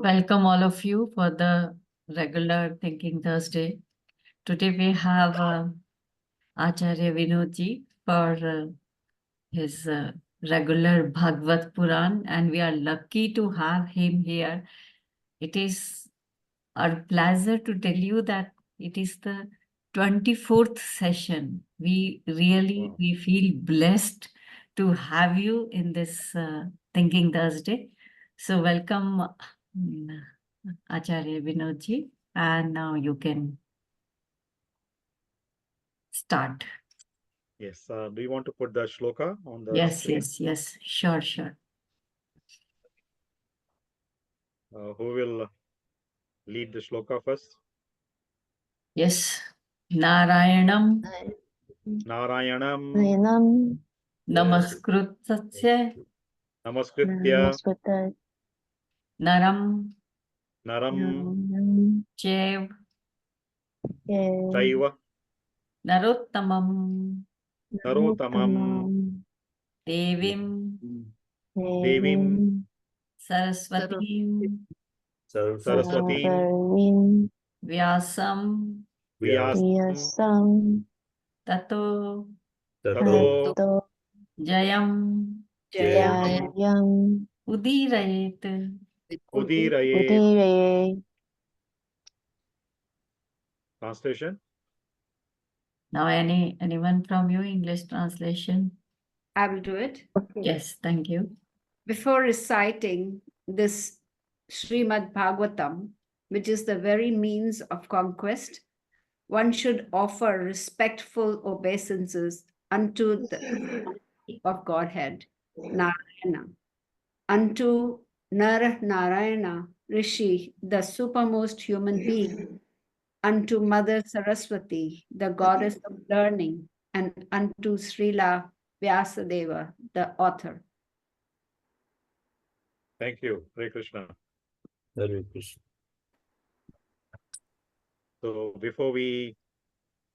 Welcome all of you for the regular Thinking Thursday. Today we have Acharya Vinodji for his regular Bhagvat Puran, and we are lucky to have him here. It is our pleasure to tell you that it is the 24th session. We feel blessed to have you in this Thinking Thursday. So welcome, Acharya Vinodji, and now you can start. Yes. Do you want to put the shloka on the screen? Yes. Sure. Who will lead the shloka first? Yes. Narayanam Narayanam Namaskrutasya Namaskritya Naram Naram Chev Chaiva Narottamam Narotamam Devim Devim Saraswatim Saraswatim Vyasam Vyasam Tato Tato Jayam Jayam Udirayet. Udiraye. Translation? Now anyone from you, English translation? I will do it. Yes, thank you. Before reciting this Srimad Bhagvatam, which is the very means of conquest, one should offer respectful obeisances unto the of Godhead, Narayana, unto Narayana, Rishi, the supermost human being, unto Mother Saraswati, the goddess of learning, and unto Srila Vyasadeva, the author. Thank you, Hare Krishna. Hare Krishna. So before we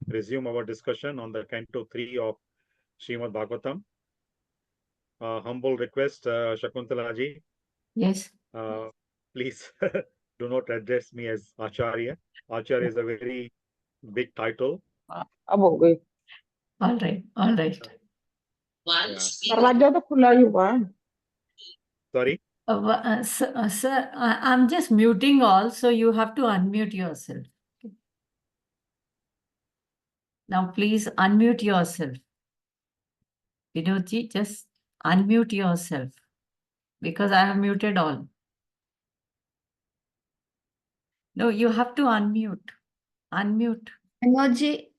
resume our discussion on the Canto 3 of Srimad Bhagavatam, humble request, Shakuntala ji. Yes. Please do not address me as Acharya. Acharya is a very big title. All right. Yeah. Sorry? Sir, I'm just muting all, so you have to unmute yourself. Now, please unmute yourself. Vinodji, just unmute yourself because I have muted all. No, you have to unmute. Unmute. Emoji,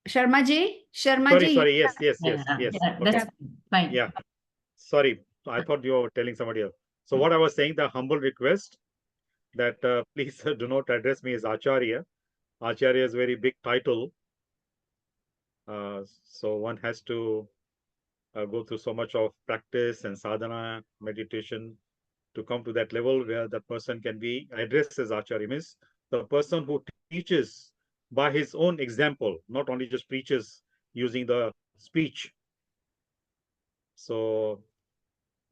Sharmaji. Sorry. Yes. Yeah, that's fine. Yeah. Sorry. I thought you were telling somebody else. So what I was saying, the humble request that please do not address me as Acharya. Acharya is a very big title. So one has to go through so much of practice and sadhana, meditation to come to that level where the person can be addressed as Acharya. Means the person who teaches by his own example, not only just preaches using the speech. So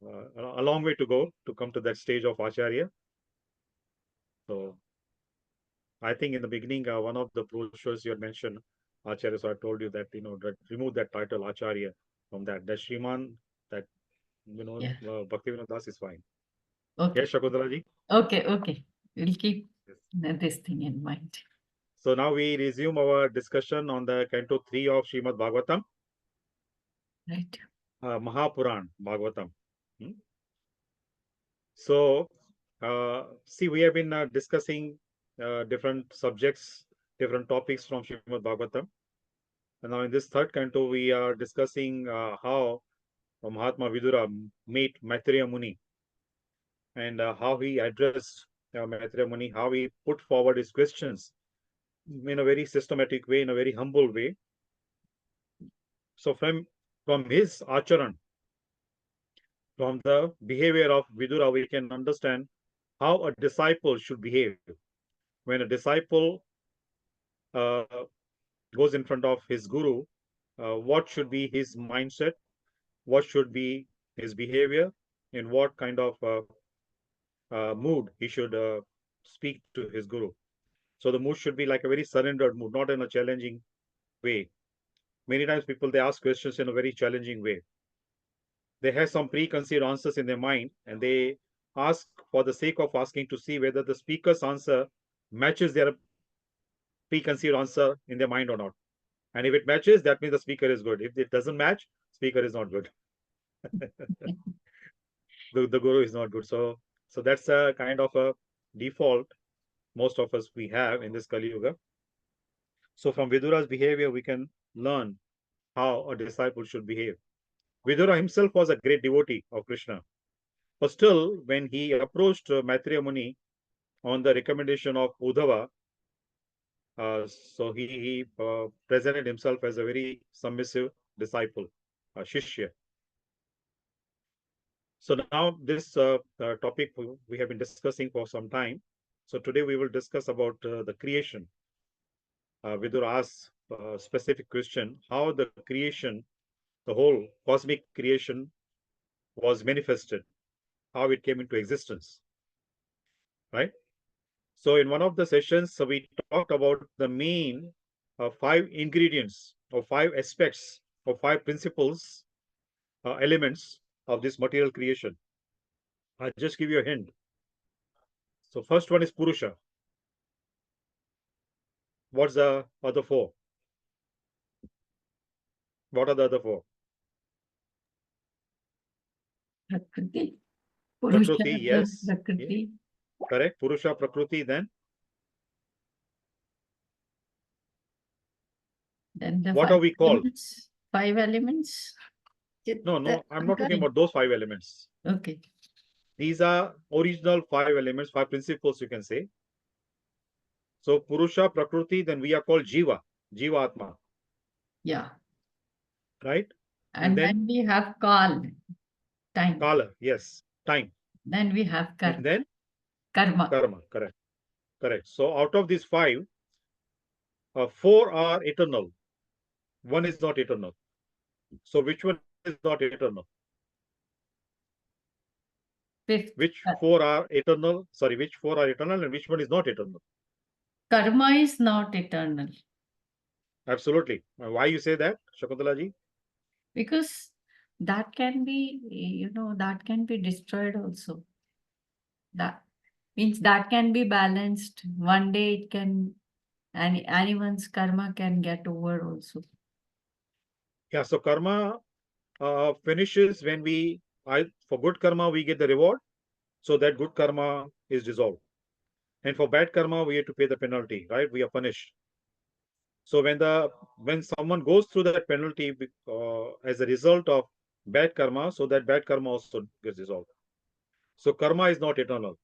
a long way to go to come to that stage of Acharya. So I think in the beginning, one of the brochures you had mentioned, Acharya, so I told you that, that remove that title Acharya from that. That Sriman, that, Bhaktivinod Das is fine. Okay. Yes, Shakuntala ji? Okay. We'll keep this thing in mind. So now we resume our discussion on the Canto 3 of Srimad Bhagavatam. Right. Mahapuran Bhagavatam. So, see, we have been discussing different subjects, different topics from Srimad Bhagavatam. And now in this third canto, we are discussing how Mahatma Vidura met Maitreya Muni and how he addressed Maitreya Muni, how he put forward his questions in a very systematic way, in a very humble way. So from his acharan, from the behavior of Vidura, we can understand how a disciple should behave. When a disciple goes in front of his guru, what should be his mindset, what should be his behavior, and what kind of mood he should speak to his guru. So the mood should be like a very surrendered mood, not in a challenging way. Many times people, they ask questions in a very challenging way. They have some preconceived answers in their mind, and they ask for the sake of asking to see whether the speaker's answer matches their preconceived answer in their mind or not. And if it matches, that means the speaker is good. If it doesn't match, speaker is not good. The guru is not good. So that's a kind of a default most of us we have in this Kali Yuga. So from Vidura's behavior, we can learn how a disciple should behave. Vidura himself was a great devotee of Krishna. But still, when he approached Maitreya Muni on the recommendation of Uddhava, so he presented himself as a very submissive disciple, a Shishya. So now this topic we have been discussing for some time. So today we will discuss about the creation. Vidura asks a specific question, how the creation, the whole cosmic creation was manifested, how it came into existence, right? So in one of the sessions, we talked about the main 5 ingredients or 5 aspects or 5 principles, elements of this material creation. I'll just give you a hint. So first one is Purusha. What's the other 4? What are the other 4? Prakriti. Purusha, Prakriti, yes. Prakriti. Yeah. Correct. Purusha, Prakriti, then The what 5 are we called? elements. 5 elements. No, I'm not talking about those 5 elements. Okay. These are original 5 elements, 5 principles, you can say. So Purusha, Prakriti, then we are called Jiva, Jiva Atma, Yeah. right? And then we have Kal, time. Kala, yes, time. Then we have Karma. And then Karma. Karma, correct. So out of these 5, 4 are eternal. 1 is not eternal. So which one is not eternal? Fifth. Which 4 are eternal? Sorry, which 4 are eternal and which one is not eternal? Karma is not eternal. Absolutely. Why you say that, Shakuntala ji? Because that can be, that can be destroyed also. That means that can be balanced. One day it can, and anyone's karma can get over also. Yeah, so karma finishes when for good karma, we get the reward. So that good karma is dissolved. And for bad karma, we have to pay the penalty, right? We are punished. So when someone goes through that penalty as a result of bad karma, so that bad karma also gets dissolved. So karma is not eternal.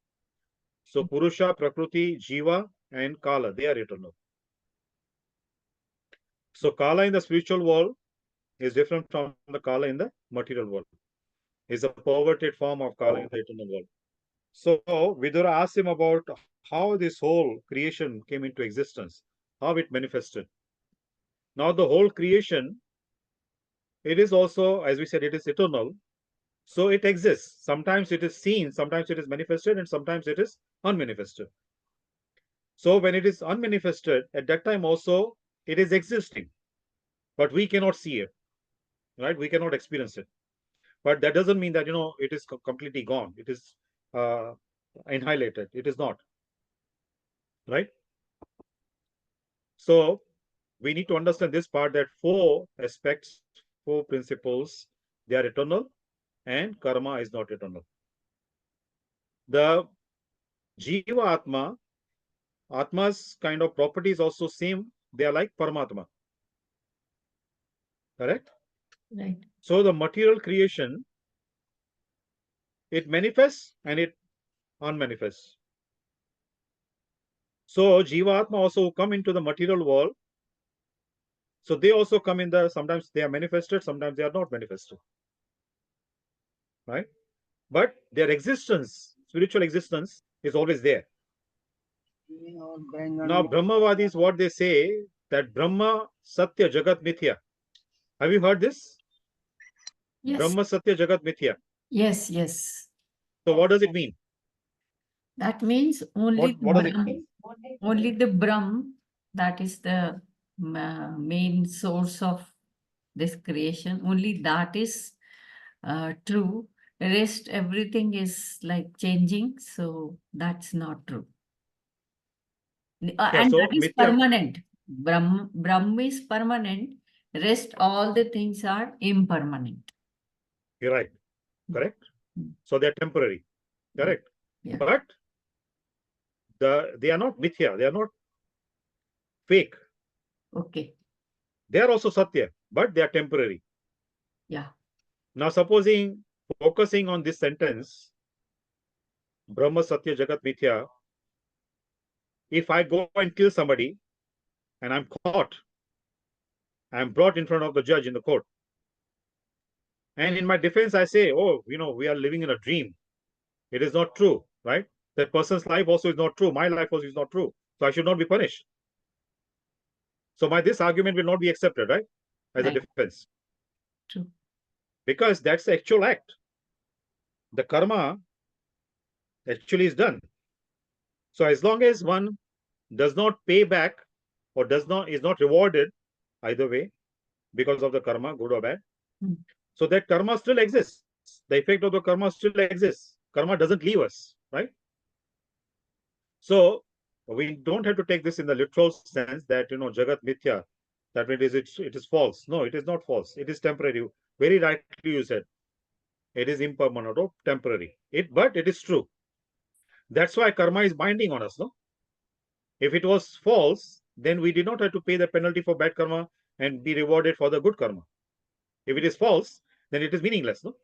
So Purusha, Prakriti, Jiva, and Kala, they are eternal. So Kala in the spiritual world is different from the Kala in the material world. It's a perverted form of Kala in the eternal world. So Vidura asked him about how this whole creation came into existence, how it manifested. Now the whole creation, it is also, as we said, it is eternal. So it exists. Sometimes it is seen, sometimes it is manifested, and sometimes it is unmanifested. So when it is unmanifested, at that time also it is existing, but we cannot see it, right? We cannot experience it. But that doesn't mean that it is completely gone. It is annihilated. It is not, right? So we need to understand this part, that 4 aspects, 4 principles, they are eternal, and karma is not eternal. The Jiva Atma's kind of properties also same. They are like Paramatma. Correct? Right. So the material creation, it manifests and it unmanifests. So Jiva Atma also come into the material world. So they also come in sometimes they are manifested, sometimes they are not manifested. Right? But their existence, spiritual existence, is always there. Now, Brahmavadis, what they say, that Brahma Satya Jagat Mithya. Have you heard this? Yes. Brahma Satya Jagat Mithya. Yes, yes. So what does it mean? That means only What does it Brahm, mean? only the Brahm, that is the main source of this creation. Only that is true. Rest, everything is like changing. So that's not true. Yeah, And so that is Mithya, permanent. Brahm is permanent. Rest, all the things are impermanent. you're right, correct? Mm. So they're temporary, correct? Yeah. But they are not Mithya, they are not fake. Okay. They are also Satya, but they are temporary. Yeah. Now, supposing focusing on this sentence, Brahma Satya Jagat Mithya, if I go and kill somebody and I'm caught, I'm brought in front of the judge in the court. And in my defense, I say, oh, we are living in a dream. It is not true, right? That person's life also is not true. My life also is not true. So I should not be punished. So this argument will not be accepted, right? As a Right. defense. True. Because that's the actual act. The karma actually is done. So as long as one does not pay back or is not rewarded either way because of the karma, good or bad, so that karma still exists. The effect of the karma still exists. Karma doesn't leave us, right? So we don't have to take this in the literal sense that Jagat Mithya, that means it is false. No, it is not false. It is temporary. Very rightly you said. It is impermanent or temporary. But it is true. That's why karma is binding on us, no? If it was false, then we did not have to pay the penalty for bad karma and be rewarded for the good karma. If it is false, then it is meaningless, no?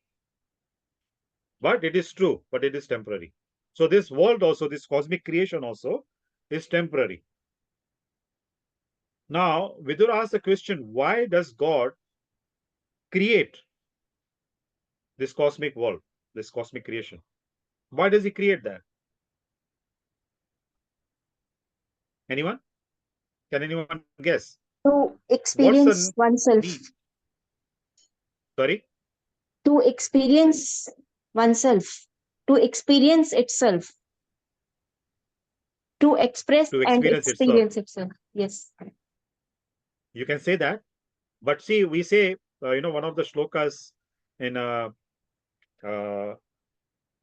But it is true, but it is temporary. So this world also, this cosmic creation also is temporary. Now, Vidur asked the question, why does God create this cosmic world, this cosmic creation? Why does he create that? Anyone? Can anyone guess? To What's experience the oneself, need? Sorry? to experience oneself, to experience itself, to express To and experience itself. experience itself. Yes. You can say that. But see, we say, one of the shlokas in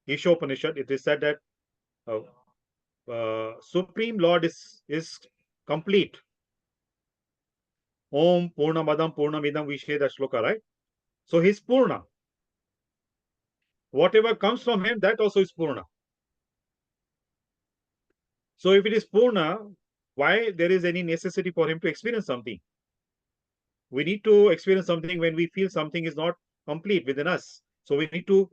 Ishopanishad, it is said that Supreme Lord is complete. Om Purnamadam Purnamidam, we say that shloka, right? So he's Purna. Whatever comes from him, that also is Purna. So if it is Purna, why there is any necessity for him to experience something? We need to experience something when we feel something is not complete within us. So we need to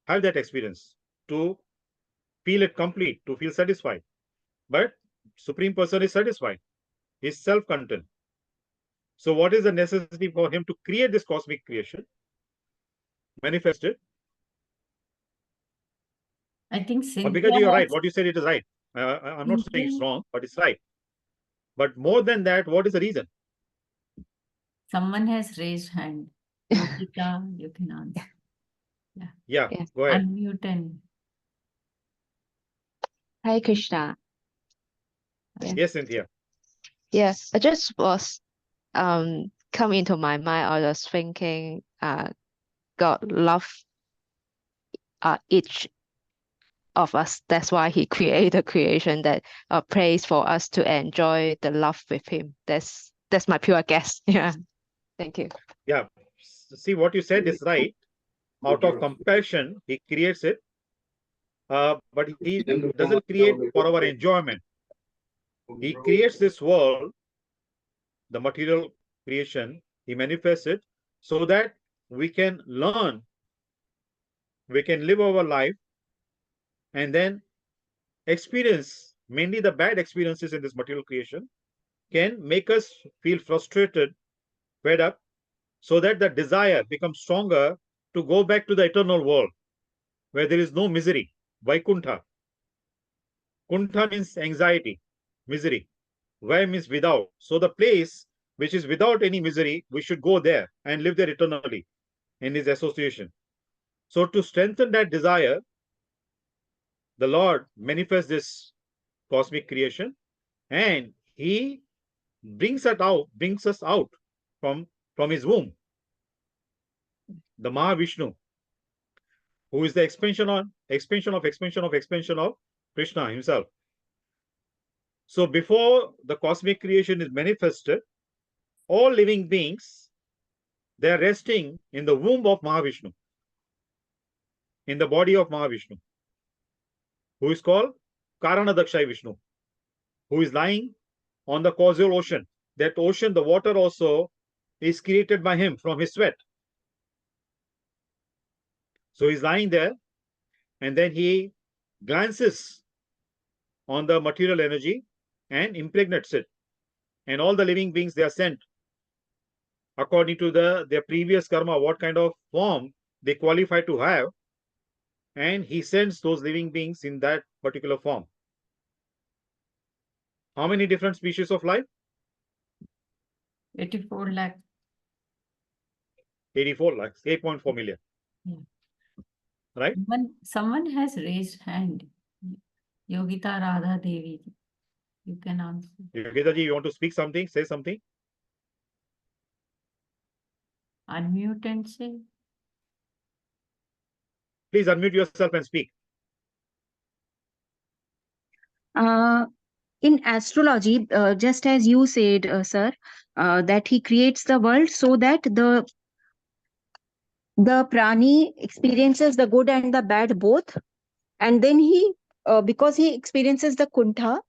have that experience to feel it complete, to feel satisfied. But Supreme Person is satisfied. He's self-content. So what is the necessity for him to create this cosmic creation? Manifest it? I think Or Cynthia because you're right, has, what you said, it is right. I'm not saying it's Cynthia, wrong, but it's right. But more than that, what is the reason? someone has raised hand. Yogita, you can answer. Yeah, Yeah. go ahead. Unmute and Hi Krishna. Yes, Cynthia. Yes, I just was come into my mind. I was thinking God love each of us. That's why he created creation that prays for us to enjoy the love with him. That's my pure guess. Yeah. Thank you. Yeah. See, what you said is right. Out of compassion, he creates it. But he doesn't create for our enjoyment. He creates this world, the material creation, he manifests it so that we can learn, we can live our life, and then experience, mainly the bad experiences in this material creation, can make us feel frustrated, fed up, so that the desire becomes stronger to go back to the eternal world where there is no misery. Vaikuntha. Kuntha means anxiety, misery. Vai means without. So the place which is without any misery, we should go there and live there eternally in his association. So to strengthen that desire, the Lord manifests this cosmic creation, and he brings us out from his womb. The Mahavishnu, who is the expansion of Krishna himself. So before the cosmic creation is manifested, all living beings, they are resting in the womb of Mahavishnu, in the body of Mahavishnu, who is called Karanadakshay Vishnu, who is lying on the causal ocean. That ocean, the water also is created by him from his sweat. So he's lying there, and then he glances on the material energy and impregnates it. And all the living beings, they are sent according to their previous karma, what kind of form they qualify to have. And he sends those living beings in that particular form. How many different species of life? 84 lakh. 84 lakhs, 8.4 million. Yeah. Right? Someone has raised hand. Yogita Radha Devi. You can answer. Yogita ji, you want to speak something? Say something? Unmute and say. Please unmute yourself and speak. In astrology, just as you said, sir, that he creates the world so that the prani experiences the good and the bad both, and then he, because he experiences the kuntha,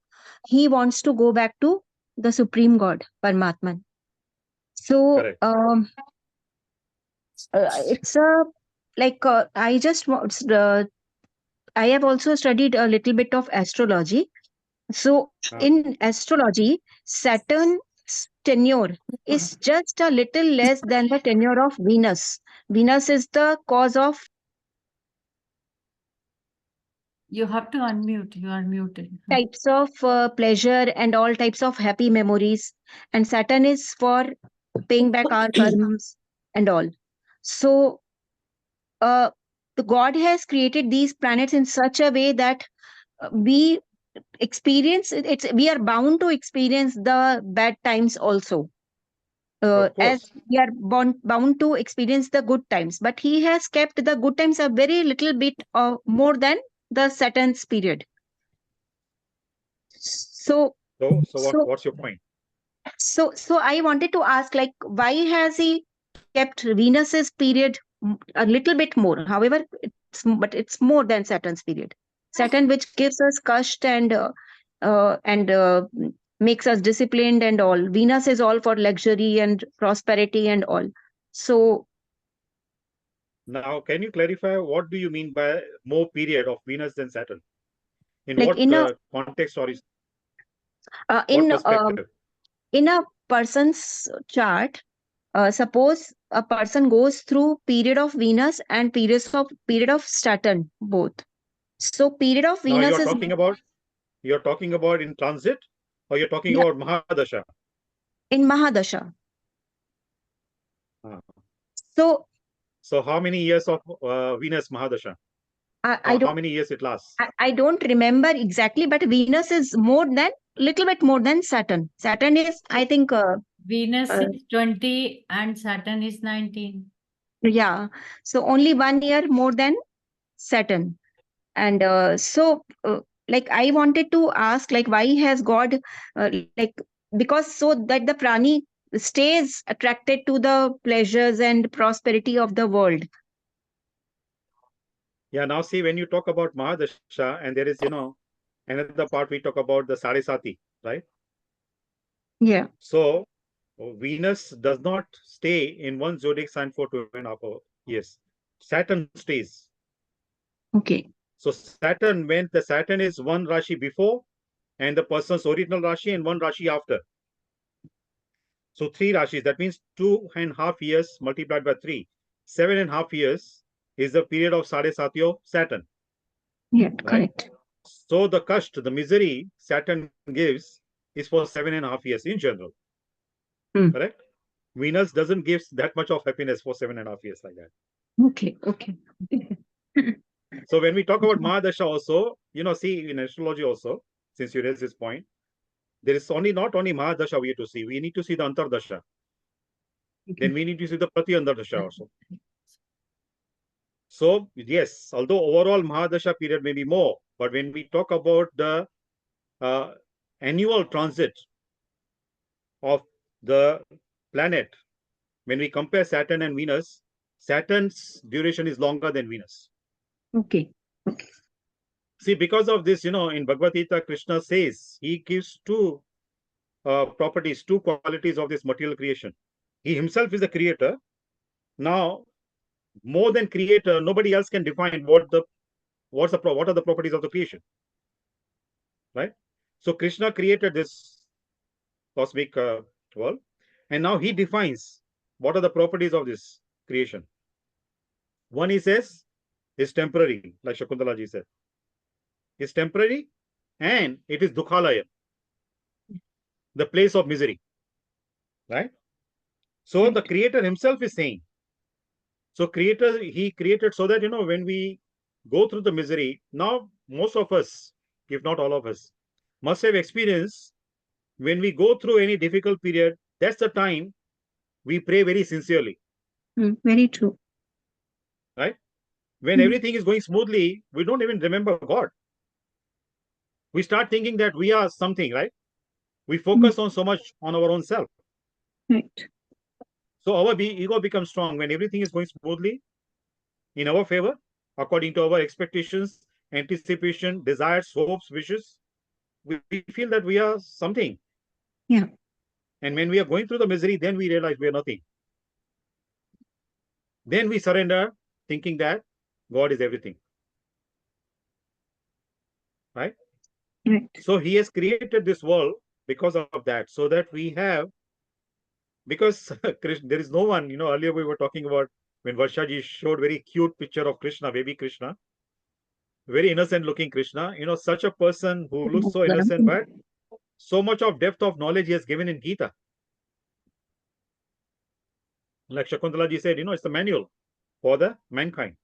he wants to go back to the supreme God, Paramatman. So Correct. it's a like I have also studied a little bit of astrology. So in astrology, Saturn's tenure is just a little less than the tenure of Venus. Venus is the cause of You have to unmute. You are muted. types of pleasure and all types of happy memories, and Saturn is for paying back our karmas and all. So the God has created these planets in such a way that we are bound to experience the bad times also, as we are bound to experience the good times, but he has kept the good times a very little bit more than the Saturn's period. So what's your point? So I wanted to ask, like, why has he kept Venus's period a little bit more? However, it's more than Saturn's period. Saturn, which gives us kashta and makes us disciplined and all. Venus is all for luxury and prosperity and all. So now, can you clarify what do you mean by more period of Venus than Saturn? In like what context or what perspective? in a person's chart, suppose a person goes through period of Venus and period of Saturn both. So period of Now Venus you're talking about in transit, or you're talking Yeah. about Mahadasha? in Mahadasha. Ah. So how many years of Venus Mahadasha? I How many years it lasts? I don't remember exactly, but Venus is little bit more than Saturn. Saturn is, I think, Venus is 20 and Saturn is 19. yeah. So only 1 year more than Saturn. And like, I wanted to ask, like, why has God, like, because so that the prani stays attracted to the pleasures and prosperity of the world. Yeah, now see, when you talk about Mahadasha, and there is, another part we talk about the Saresati, right? Yeah. So Venus does not stay in one zodiac sign for 2.5 years. Saturn stays. Okay. So Saturn, when the Saturn is one Rashi before and the person's original Rashi and one Rashi after. So 3 Rashis, that means 2.5 years multiplied by 3. 7.5 years is the period of Saresati of Saturn. Yeah, right? correct. So the kashta, the misery Saturn gives is for 7.5 years in general. Correct? Venus doesn't give that much of happiness for 7.5 years like that. Okay. So when we talk about Mahadasha also, see in astrology also, since you raised this point, there is not only Mahadasha we have to see, we need to see the Antardasha. Then we need to see the Prati Antardasha also. So yes, although overall Mahadasha period may be more, but when we talk about the annual transit of the planet, when we compare Saturn and Venus, Saturn's duration is longer than Venus. Okay. See, because of this, in Bhagavad Gita, Krishna says he gives two properties, two qualities of this material creation. He himself is the creator. Now, more than creator, nobody else can define what are the properties of the creation, right? So Krishna created this cosmic world, and now he defines what are the properties of this creation. One he says is temporary, like Shakuntala ji said. It's temporary, and it is Dukhalaya, the place of misery, right? So the creator himself is saying, so he created so that, when we go through the misery, now most of us, if not all of us, must have experienced when we go through any difficult period, that's the time we pray very sincerely, Very true. right? When everything is going smoothly, we don't even remember God. We start thinking that we are something, right? We focus on so much on our own self. Right. So our ego becomes strong when everything is going smoothly in our favor, according to our expectations, anticipation, desires, hopes, wishes. We feel that we are something. Yeah. And when we are going through the misery, then we realize we are nothing. Then we surrender, thinking that God is everything. Right? Right. So he has created this world because of that, so that we have, because there is no one, earlier we were talking about when Varshaji showed very cute picture of Krishna, baby Krishna, very innocent looking Krishna, such a person who looks so innocent, but so much of depth of knowledge he has given in Gita. Like Shakuntala ji said, it's the manual for the mankind.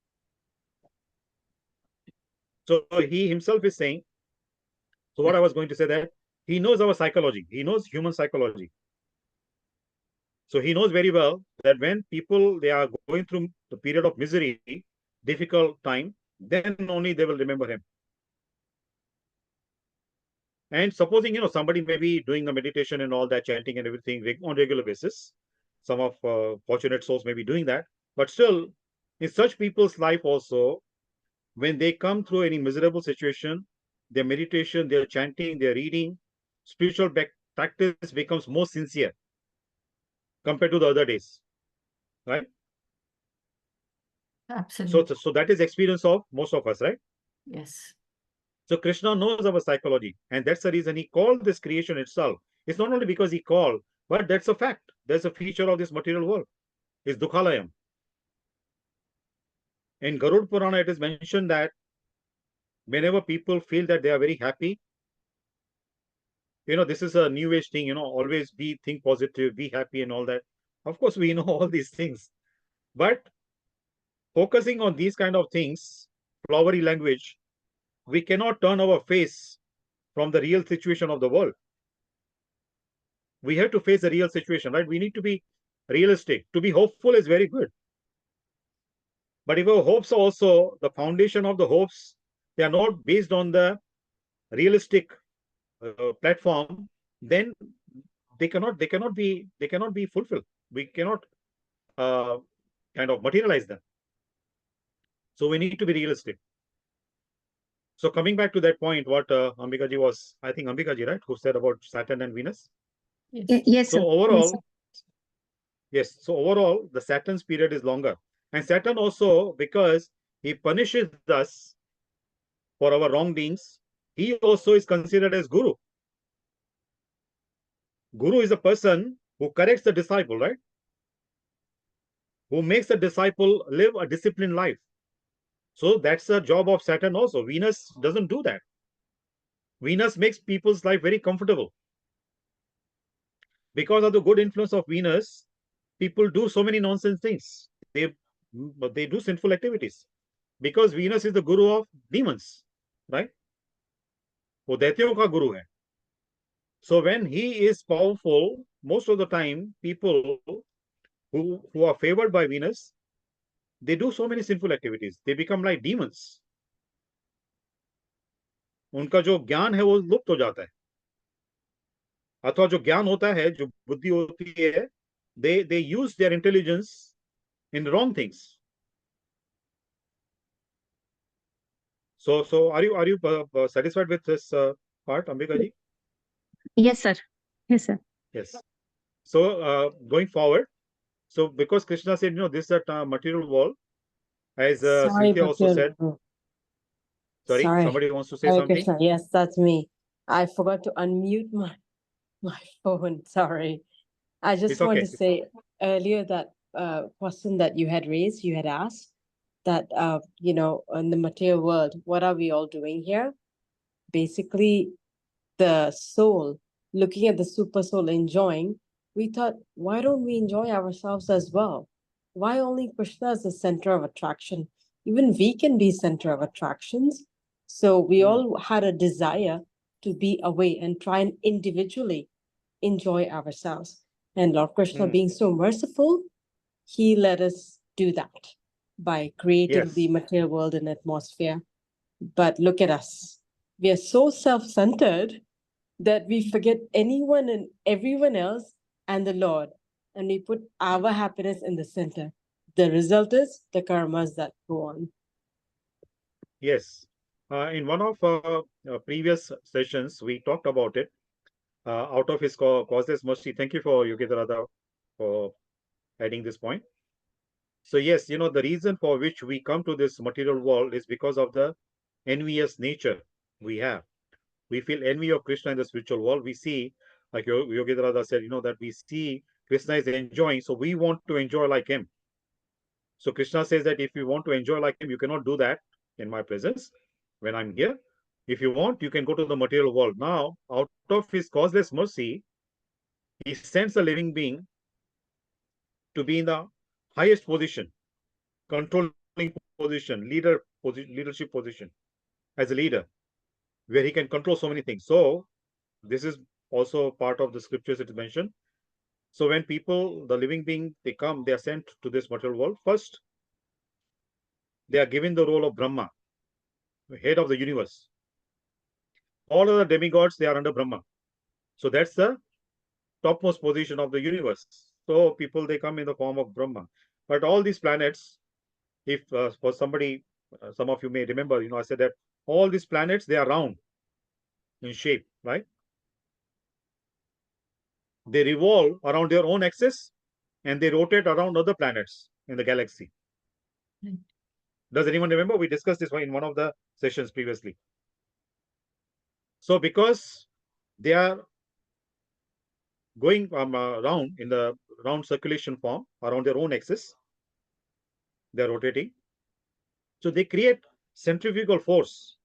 So he himself is saying, so what I was going to say that he knows our psychology, he knows human psychology. So he knows very well that when people, they are going through the period of misery, difficult time, then only they will remember him. And supposing, somebody may be doing the meditation and all that, chanting and everything on regular basis. Some of fortunate souls may be doing that. But still, in such people's life also, when they come through any miserable situation, their meditation, their chanting, their reading, spiritual practice becomes more sincere compared to the other days, right? Absolutely. So that is experience of most of us, right? Yes. So Krishna knows our psychology, and that's the reason he called this creation itself. It's not only because he called, but that's a fact. There's a feature of this material world. It's Dukhalayam. In Garud Purana, it is mentioned that whenever people feel that they are very happy, this is a new age thing, always think positive, be happy and all that. Of course, we know all these things, but focusing on these kind of things, flowery language, we cannot turn our face from the real situation of the world. We have to face the real situation, right? We need to be realistic. To be hopeful is very good. But if our hopes are also, the foundation of the hopes, they are not based on the realistic platform, then they cannot be fulfilled. We cannot kind of materialize them. So we need to be realistic. So coming back to that point, what Ambikaji was, I think Ambikaji, right, who said about Saturn and Venus. Yes. Yes, So sir. overall, yes. So overall, the Saturn's period is longer, and Saturn also, because he punishes us for our wrongdoings, he also is considered as Guru. Guru is a person who corrects the disciple, right? Who makes the disciple live a disciplined life. So that's the job of Saturn also. Venus doesn't do that. Venus makes people's life very comfortable. Because of the good influence of Venus, people do so many nonsense things. They do sinful activities. because Venus is the guru of demons, right? वो दैत्यों का गुरु है. So when he is powerful, most of the time, people who are favored by Venus, they do so many sinful activities. They become like demons. उनका जो ज्ञान है वो लुप्त हो जाता है, अथवा जो ज्ञान होता है, जो बुद्धि होती है, they use their intelligence in wrong things. So are you satisfied with this part, Ambika ji? Yes, sir. Yes, sir. Yes. So going forward, so because Krishna said, this is a material world, as Sorry, Cynthia also said. Bhaktivinod. Sorry, Sorry. somebody wants to say Hare something. Krishna. Yes, that's me. I forgot to unmute my phone. Sorry. I just It's wanted okay. to say earlier that question that you had raised, you had asked that in the material world, what are we all doing here? Basically, the soul, looking at the super soul enjoying, we thought, why don't we enjoy ourselves as well? Why only Krishna is the center of attraction? Even we can be center of attractions. So we all had a desire to be away and try and individually enjoy ourselves. And Lord Krishna, being so merciful, he let us do that by creating Yes. the material world and atmosphere. But look at us. We are so self-centered that we forget anyone and everyone else and the Lord, and we put our happiness in the center. The result is the karmas that go on. Yes. In one of previous sessions, we talked about it. Out of his causeless mercy. Thank you for Yogedharada for adding this point. So yes, the reason for which we come to this material world is because of the envious nature we have. We feel envy of Krishna in the spiritual world. We see, like Yogedharada said, that we see Krishna is enjoying, so we want to enjoy like him. So Krishna says that if you want to enjoy like him, you cannot do that in my presence when I'm here. If you want, you can go to the material world. Now, out of his causeless mercy, he sends a living being to be in the highest position, controlling position, leadership position as a leader, where he can control so many things. So this is also part of the scriptures it is mentioned. So when people, the living being, they come, they are sent to this material world. First, they are given the role of Brahma, head of the universe. All other demigods, they are under Brahma. So that's the topmost position of the universe. So people, they come in the form of Brahma. But all these planets, if for somebody, some of you may remember, I said that all these planets, they are round in shape, right? They revolve around their own axis and they rotate around other planets in the galaxy. Right. Does anyone remember? We discussed this in one of the sessions previously. So because they are going around in the round circulation form around their own axis, they are rotating. So they create centrifugal force,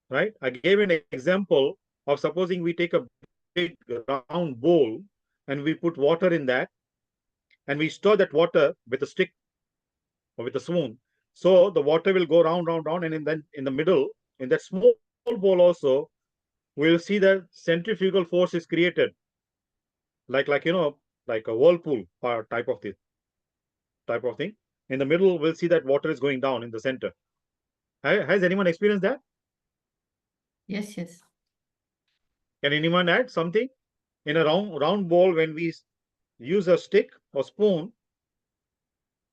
right? I gave an example of supposing we take a big round bowl and we put water in that and we stir that water with a stick or with a spoon. So the water will go round, and then in the middle, in that small bowl also, we'll see that centrifugal force is created, like like a whirlpool type of thing. In the middle, we'll see that water is going down in the center. Has anyone experienced that? Yes, yes. Can anyone add something? In a round bowl, when we use a stick or spoon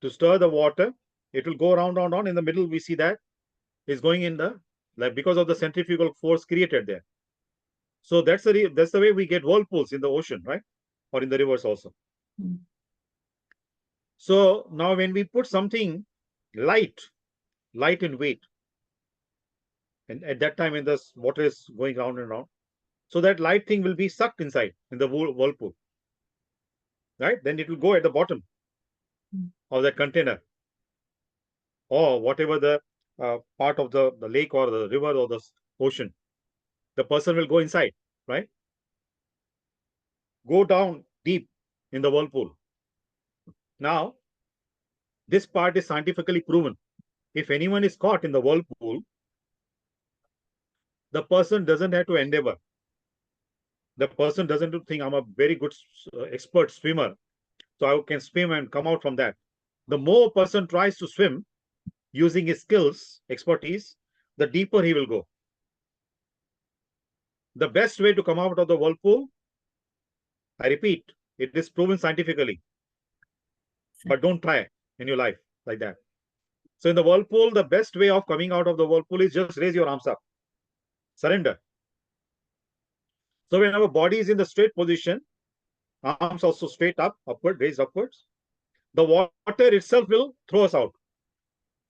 to stir the water, it will go round. In the middle, we see that is going in the, like, because of the centrifugal force created there. So that's the way we get whirlpools in the ocean, right? Or in the rivers also. Mm. So now when we put something light in weight, and at that time when the water is going round and round, so that light thing will be sucked inside in the whirlpool, right? Then it will go at the bottom of that container, or whatever the part of the lake or the river or the ocean. The person will go inside, right? Go down deep in the whirlpool. Now, this part is scientifically proven. if anyone is caught in the whirlpool, the person doesn't have to endeavor. The person doesn't think I'm a very good expert swimmer, so I can swim and come out from that. The more person tries to swim using his skills, expertise, the deeper he will go. The best way to come out of the whirlpool, I repeat, it is proven scientifically, but don't try in your life like that. So in the whirlpool, the best way of coming out of the whirlpool is just raise your arms up. Surrender. So when our body is in the straight position, arms also straight up, upward, raised upwards, the water itself will throw us out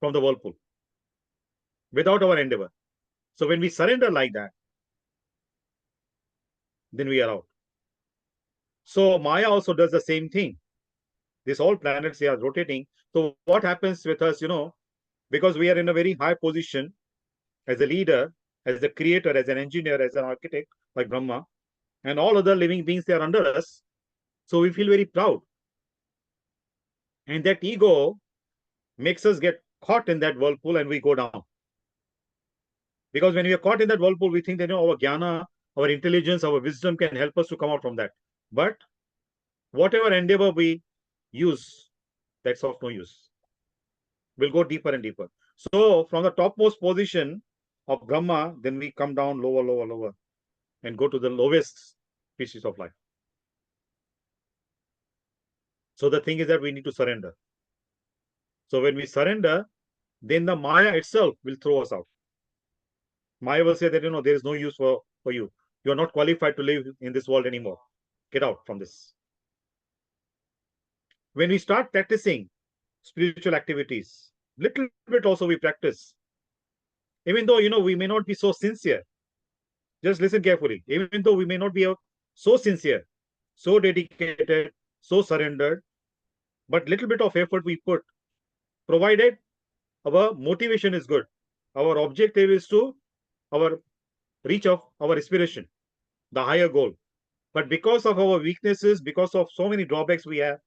from the whirlpool without our endeavor. So when we surrender like that, then we are out. So Maya also does the same thing. These all planets, they are rotating. So what happens with us, because we are in a very high position as a leader, as the creator, as an engineer, as an architect, like Brahma, and all other living beings, they are under us. So we feel very proud. And that ego makes us get caught in that whirlpool and we go down. Because when we are caught in that whirlpool, we think that our jnana, our intelligence, our wisdom can help us to come out from that. But whatever endeavor we use, that's of no use. We'll go deeper and deeper. So from the topmost position of Brahma, then we come down lower, lower, lower, and go to the lowest species of life. So the thing is that we need to surrender. So when we surrender, then the Maya itself will throw us out. Maya will say that, there is no use for you. You are not qualified to live in this world anymore. Get out from this. When we start practicing spiritual activities, little bit also we practice. Even though, we may not be so sincere. Just listen carefully. Even though we may not be so sincere, so dedicated, so surrendered, but little bit of effort we put, provided our motivation is good. Our objective is to reach of our aspiration, the higher goal. But because of our weaknesses, because of so many drawbacks we are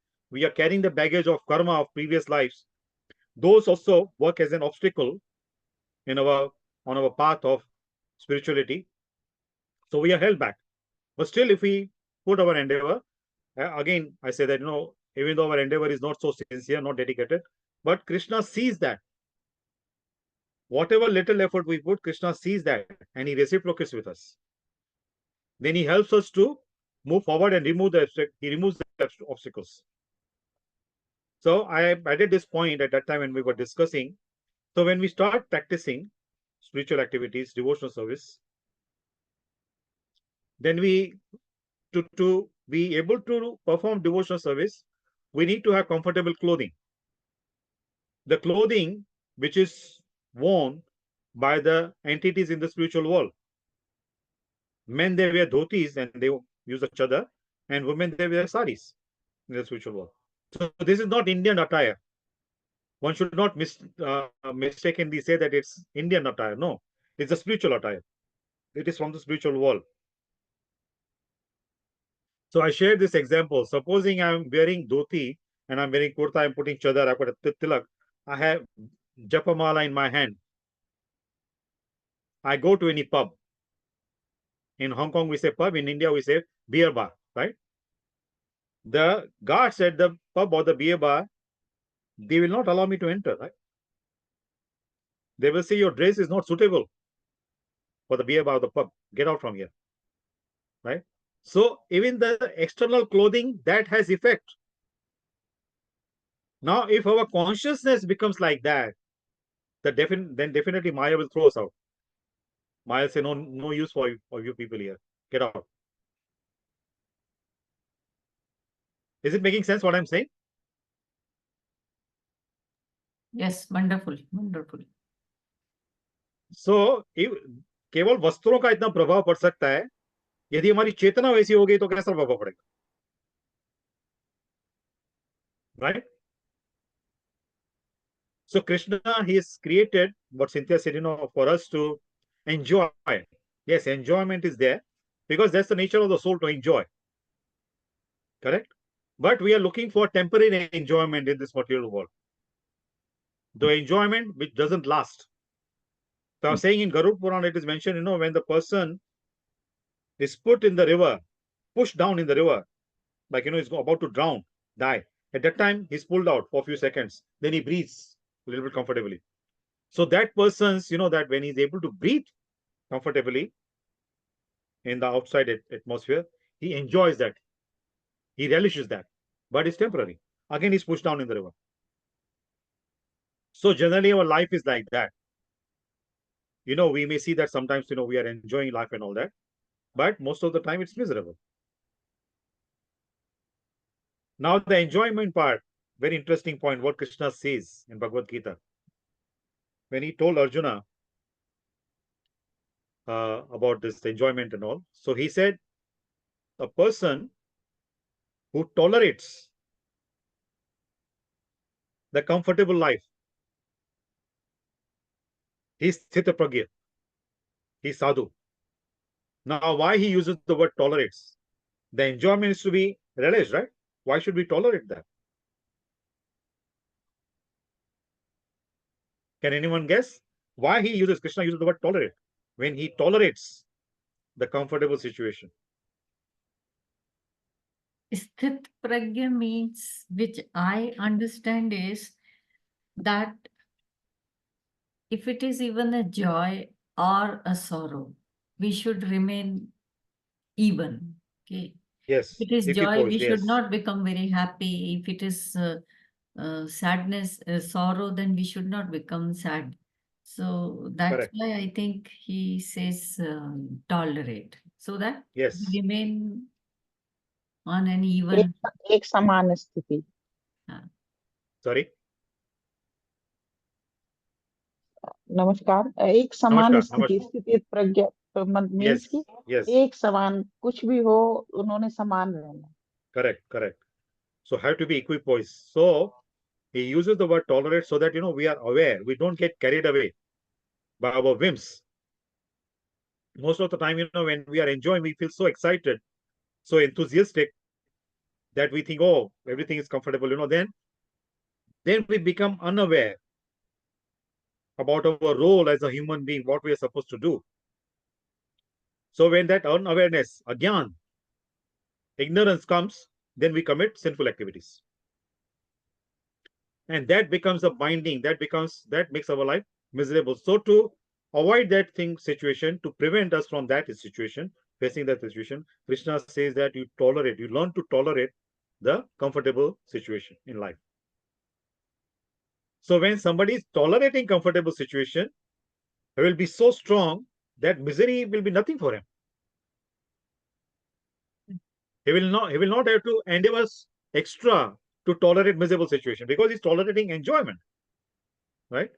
carrying the baggage of karma of previous lives. Those also work as an obstacle on our path of spirituality. So we are held back. But still, if we put our endeavor, again, I say that, even though our endeavor is not so sincere, not dedicated, but Krishna sees that. Whatever little effort we put, Krishna sees that and he reciprocates with us. Then he helps us to move forward and removes the obstacles. So I added this point at that time when we were discussing. So when we start practicing spiritual activities, devotional service, then to be able to perform devotional service, we need to have comfortable clothing. The clothing which is worn by the entities in the spiritual world. Men, they wear dhotis and they use a chadar, and women, they wear saris in the spiritual world. So this is not Indian attire. One should not mistakenly say that it's Indian attire. No, it's a spiritual attire. It is from the spiritual world. So I shared this example. Supposing I'm wearing dhoti and I'm wearing kurta, I'm putting chadar, I put a tilak, I have japamala in my hand. I go to any pub. In Hong Kong, we say pub. In India, we say beer bar, right? The guards at the pub or the beer bar, they will not allow me to enter, right? They will say your dress is not suitable for the beer bar or the pub. Get out from here, right? So even the external clothing, that has effect. Now, if our consciousness becomes like that, then definitely Maya will throw us out. Maya will say, no use for you people here. Get out. Is it making sense what I'm saying? Yes, wonderful, wonderful. So केवल वस्त्रों का इतना प्रभाव पड़ सकता है, यदि हमारी चेतना वैसी हो गई तो कैसा प्रभाव पड़ेगा, right? So Krishna, he has created what Cynthia said, for us to enjoy. Yes, enjoyment is there because that's the nature of the soul, to enjoy. Correct? But we are looking for temporary enjoyment in this material world. the enjoyment which doesn't last. So I was saying in Garud Puran, it is mentioned, when the person is put in the river, pushed down in the river, like, he's about to drown, die. At that time, he's pulled out for a few seconds. Then he breathes a little bit comfortably. So that person's, that when he's able to breathe comfortably in the outside atmosphere, he enjoys that. He relishes that. But it's temporary. Again, he's pushed down in the river. So generally, our life is like that. We may see that sometimes, we are enjoying life and all that. But most of the time, it's miserable. Now, the enjoyment part, very interesting point, what Krishna says in Bhagavad Gita. When he told Arjuna about this enjoyment and all, so he said, a person who tolerates the comfortable life, he's sthita pragya, he's sadhu. Now, why he uses the word tolerates? The enjoyment is to be relished, right? Why should we tolerate that? Can anyone guess why Krishna uses the word tolerate when he tolerates the comfortable situation? Sthit pragya means, which I understand, is that if it is even a joy or a sorrow, we should remain even. Okay. Yes. If it is joy, equipoised, we should yes. not become very happy. If it is sadness, sorrow, then we should not become sad. So that's Correct. why I think he says tolerate, so that Yes. we remain on an even. एक समान स्थिति. Sorry. नमस्कार. एक समान नमस्कार, स्थिति, स्थिति प्रज्ञा means Yes. की Yes. एक समान, कुछ भी हो उन्होंने समान रहना. Correct. So have to be equipoised. So he uses the word tolerate so that we are aware, we don't get carried away by our whims. Most of the time, when we are enjoying, we feel so excited, so enthusiastic that we think, oh, everything is comfortable, then we become unaware about our role as a human being, what we are supposed to do. So when that unawareness, agyan, ignorance comes, then we commit sinful activities. And that becomes a binding, that makes our life miserable. So to avoid that situation, to prevent us from that situation, facing that situation, Krishna says that you learn to tolerate the comfortable situation in life. So when somebody is tolerating comfortable situation, he will be so strong that misery will be nothing for him. He will not have to endeavor extra to tolerate miserable situation because he's tolerating enjoyment. Right?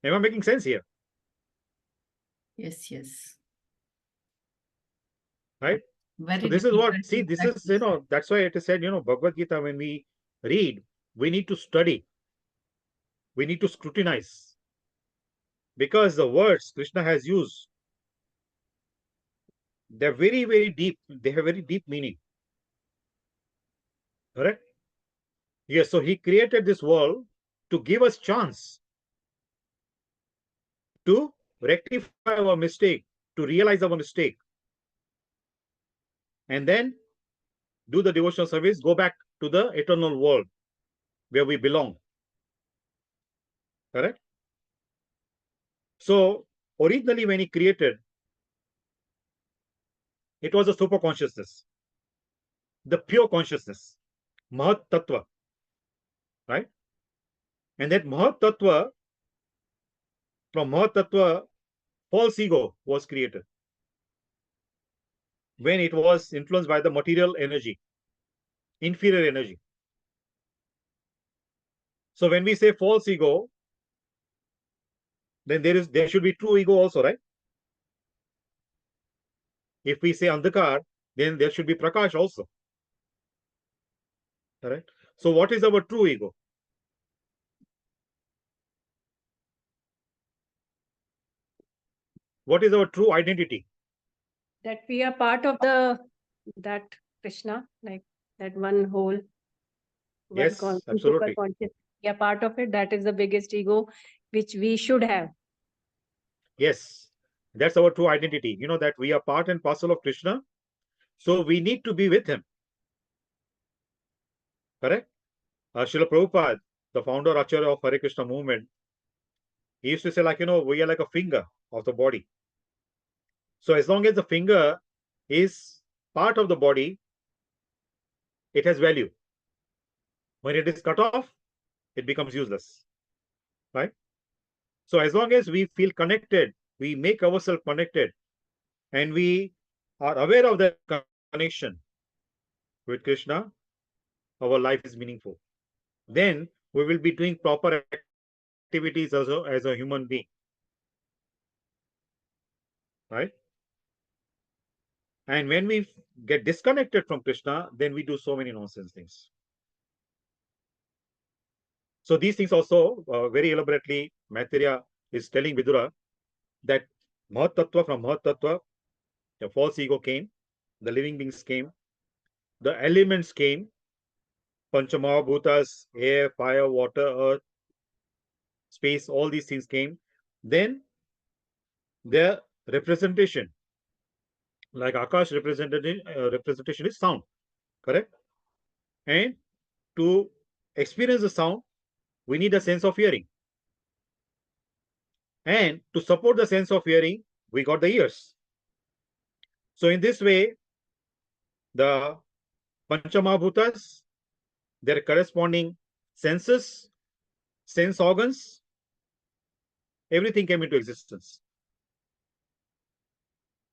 Am I making sense here? Yes. Right? Very So this is what, difficult this practice. is, that's why it is said, Bhagavad Gita, when we read, we need to study. We need to scrutinize. Because the words Krishna has used, they're very, very deep. They have very deep meaning. Correct? Yes, so he created this world to give us chance to rectify our mistake, to realize our mistake, and then do the devotional service, go back to the eternal world where we belong. Correct? So originally when he created, it was a super consciousness, the pure consciousness, Mahat Tattva, right? And that Mahat Tattva, from Mahat Tattva, false ego was created when it was influenced by the material energy, inferior energy. So when we say false ego, then there should be true ego also, right? If we say Andhakar, then there should be Prakash also. Correct? So what is our true ego? What is our true identity? That we are part of that Krishna, like that one whole. Yes, absolutely. We are part of it. That is the biggest ego which we should have. Yes, that's our true identity. You know that we are part and parcel of Krishna. So we need to be with him. Correct? Srila Prabhupada, the founder Acharya of Hare Krishna movement, he used to say, like, we are like a finger of the body. So as long as the finger is part of the body, it has value. When it is cut off, it becomes useless. Right? So as long as we feel connected, we make ourselves connected, and we are aware of that connection with Krishna, our life is meaningful. Then we will be doing proper activities as a human being. Right? And when we get disconnected from Krishna, then we do so many nonsense things. So these things also very elaborately Maitreya is telling Vidura that Mahat Tattva, from Mahat Tattva, the false ego came, the living beings came, the elements came, Panchamahabhutas, air, fire, water, earth, space, all these things came. Then their representation, like Akash representation is sound, correct? And to experience the sound, we need a sense of hearing. And to support the sense of hearing, we got the ears. So in this way, the Panchamahabhutas, their corresponding senses, sense organs, everything came into existence.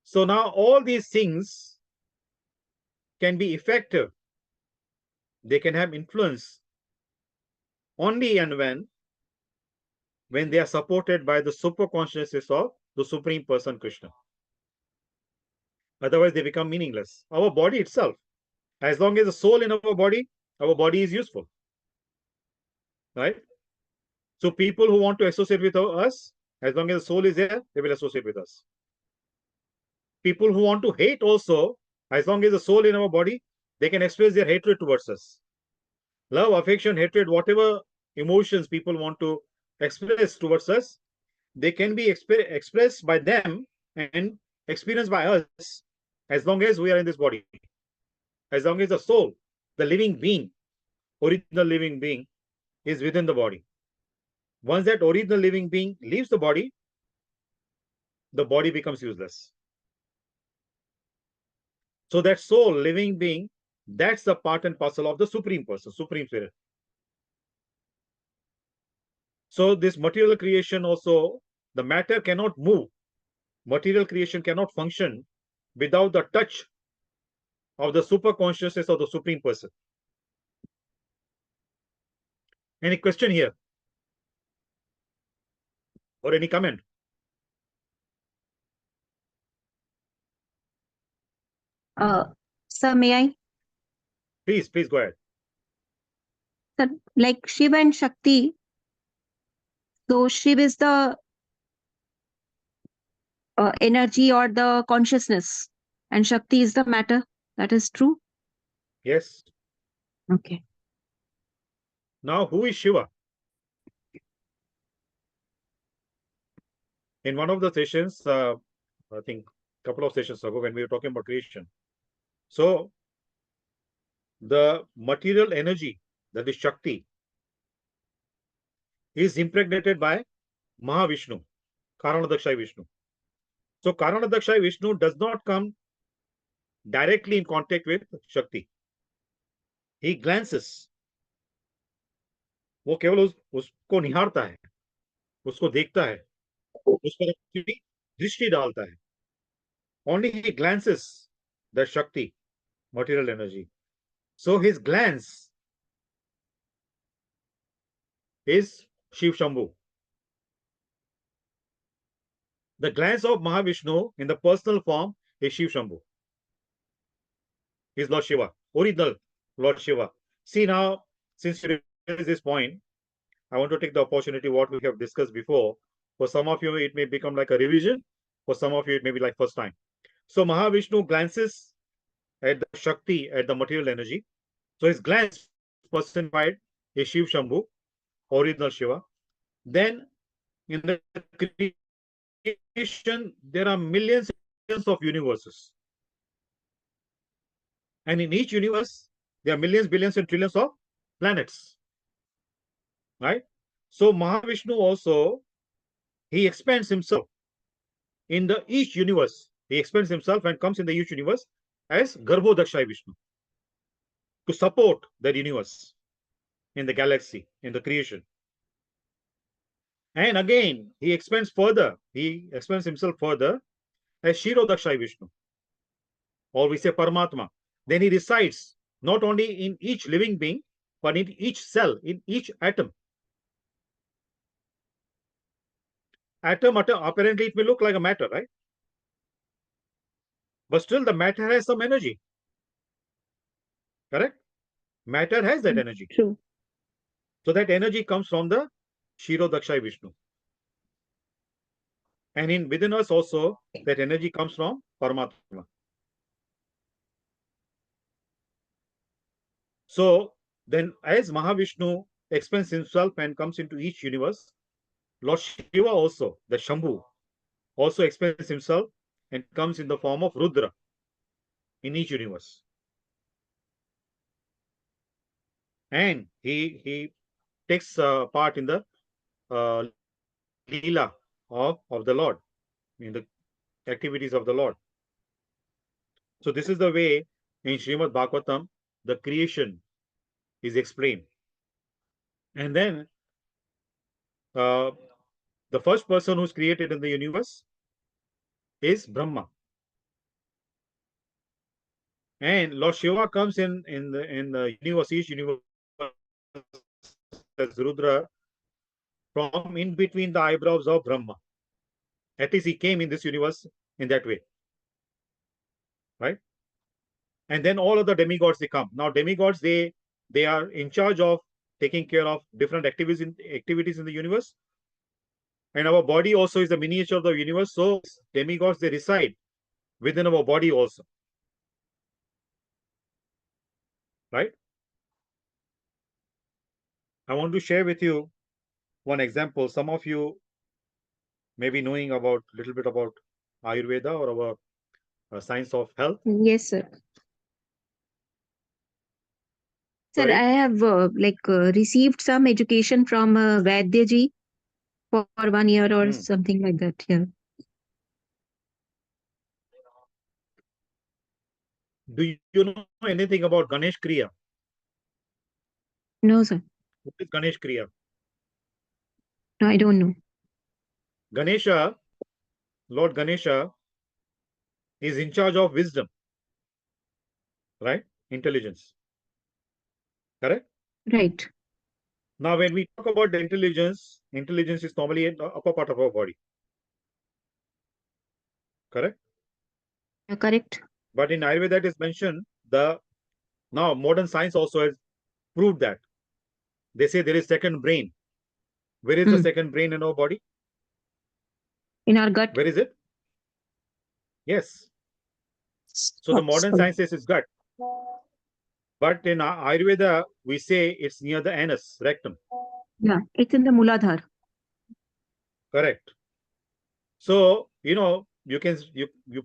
So now all these things can be effective. They can have influence only and when they are supported by the super consciousness of the Supreme Person Krishna. Otherwise, they become meaningless. Our body itself, as long as the soul in our body is useful. Right? So people who want to associate with us, as long as the soul is there, they will associate with us. People who want to hate also, as long as the soul in our body, they can express their hatred towards us. Love, affection, hatred, whatever emotions people want to express towards us, they can be expressed by them and experienced by us, as long as we are in this body. As long as the soul, the living being, original living being, is within the body. Once that original living being leaves the body becomes useless. So that soul, living being, that's the part and parcel of the Supreme Person, Supreme Spirit. So this material creation also, the matter cannot move. Material creation cannot function without the touch of the super consciousness of the Supreme Person. Any question here? Or any comment? Sir, may I? Please go ahead. Sir, like Shiva and Shakti. So Shiva is the energy or the consciousness, and Shakti is the matter. That is true. Yes. Okay. Now, who is Shiva? In one of the sessions, I think a couple of sessions ago, when we were talking about creation, so the material energy, that is Shakti, is impregnated by Mahavishnu, Karanadakshay Vishnu. So Karanadakshay Vishnu does not come directly in contact with Shakti. He glances. वो केवल उसको निहारता है, उसको देखता है, उस पर अपनी दृष्टि डालता है. Only he glances the Shakti, material energy. So his glance is Shiv Shambhu. The glance of Mahavishnu in the personal form is Shiv Shambhu. He is Lord Shiva, original Lord Shiva. See now, since you raised this point, I want to take the opportunity what we have discussed before. For some of you, it may become like a revision. For some of you, it may be like first time. So Mahavishnu glances at the Shakti, at the material energy. So his glance personified is Shiv Shambhu. original Shiva. Then in the creation, there are millions of universes. And in each universe, there are millions, billions, and trillions of planets. Right? So Mahavishnu also, he expands himself in the each universe. He expands himself and comes in the each universe as Garbhodakshay Vishnu to support that universe in the galaxy, in the creation. And again, he expands further. He expands himself further as Kshirodakshay Vishnu, or we say Paramatma. Then he resides not only in each living being, but in each cell, in each atom. Atom, apparently it may look like a matter, right? But still the matter has some energy. Correct? Matter has that energy. True. So that energy comes from the Kshirodakshay Vishnu. And within us also, that energy comes from Paramatma. So then as Mahavishnu expands himself and comes into each universe, Lord Shiva also, the Shambhu, also expands himself and comes in the form of Rudra in each universe. And he takes part in the Leela of the Lord, in the activities of the Lord. So this is the way in Srimad Bhagvatam, the creation is explained. And then the first person who's created in the universe is Brahma. And Lord Shiva comes in the universe, each universe as Rudra from in between the eyebrows of Brahma. At least he came in this universe in that way. Right? And then all of the demigods, they come. Now demigods, they are in charge of taking care of different activities in the universe. And our body also is the miniature of the universe. So demigods, they reside within our body also. Right? I want to share with you one example. Some of you may be knowing about a little bit about Ayurveda or our science of health. Yes, sir. Sir, Sorry? I have received some education from Vaidya ji for 1 year or something like that. Yeah. Do you know anything about Ganesh Kriya? No, sir. What is Ganesh Kriya? No, I don't know. Ganesha, Lord Ganesha, is in charge of wisdom, right? Intelligence. Correct? Right. Now, when we talk about the intelligence is normally in the upper part of our body. Correct? Correct. But in Ayurveda, it is mentioned now modern science also has proved that. They say there is second brain. Where is the second brain in our body? In our gut. Where is it? Yes. So the modern science says it's gut. But in Ayurveda, we say it's near the anus, rectum. Yeah, it's in the Muladhar. Correct. So, you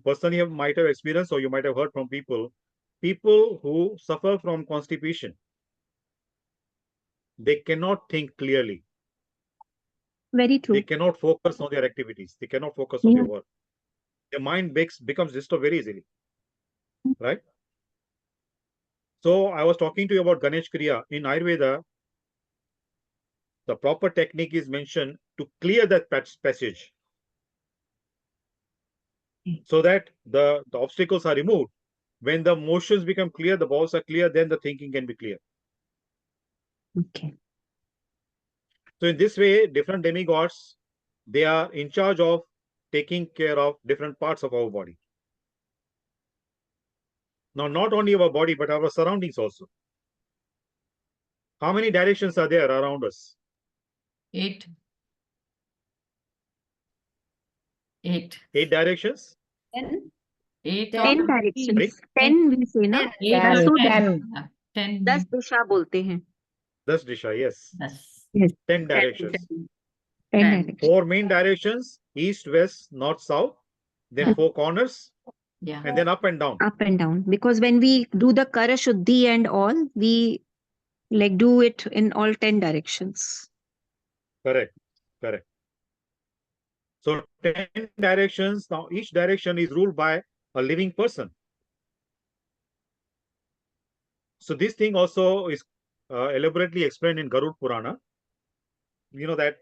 personally might have experienced, or you might have heard from people who suffer from constipation. They cannot think clearly. Very true. They cannot focus on their activities. They cannot focus on their work. Their mind becomes disturbed very easily. Right? So I was talking to you about Ganesh Kriya. In Ayurveda, the proper technique is mentioned to clear that passage so that the obstacles are removed. When the motions become clear, the balls are clear, then the thinking can be clear. Okay. So in this way, different demigods, they are in charge of taking care of different parts of our body. Now, not only our body, but our surroundings also. How many directions are there around us? 8. 8 directions? 10. 8 10 or directions. 10 we say, na? 8 10, or 10. 10. 10 10 दिशा बोलते हैं. That's Disha, yes. Yes. Yes. 10 directions. 10 10. directions. 4 main directions, east, west, north, south. Then Yeah. 4 corners, Yeah. and then up and down. Up and down. Because when we do the Kara Shuddhi and all, we like do it in all 10 directions. Correct. Correct. So 10 directions. Now each direction is ruled by a living person. So this thing also is elaborately explained in Garud Purana. You know that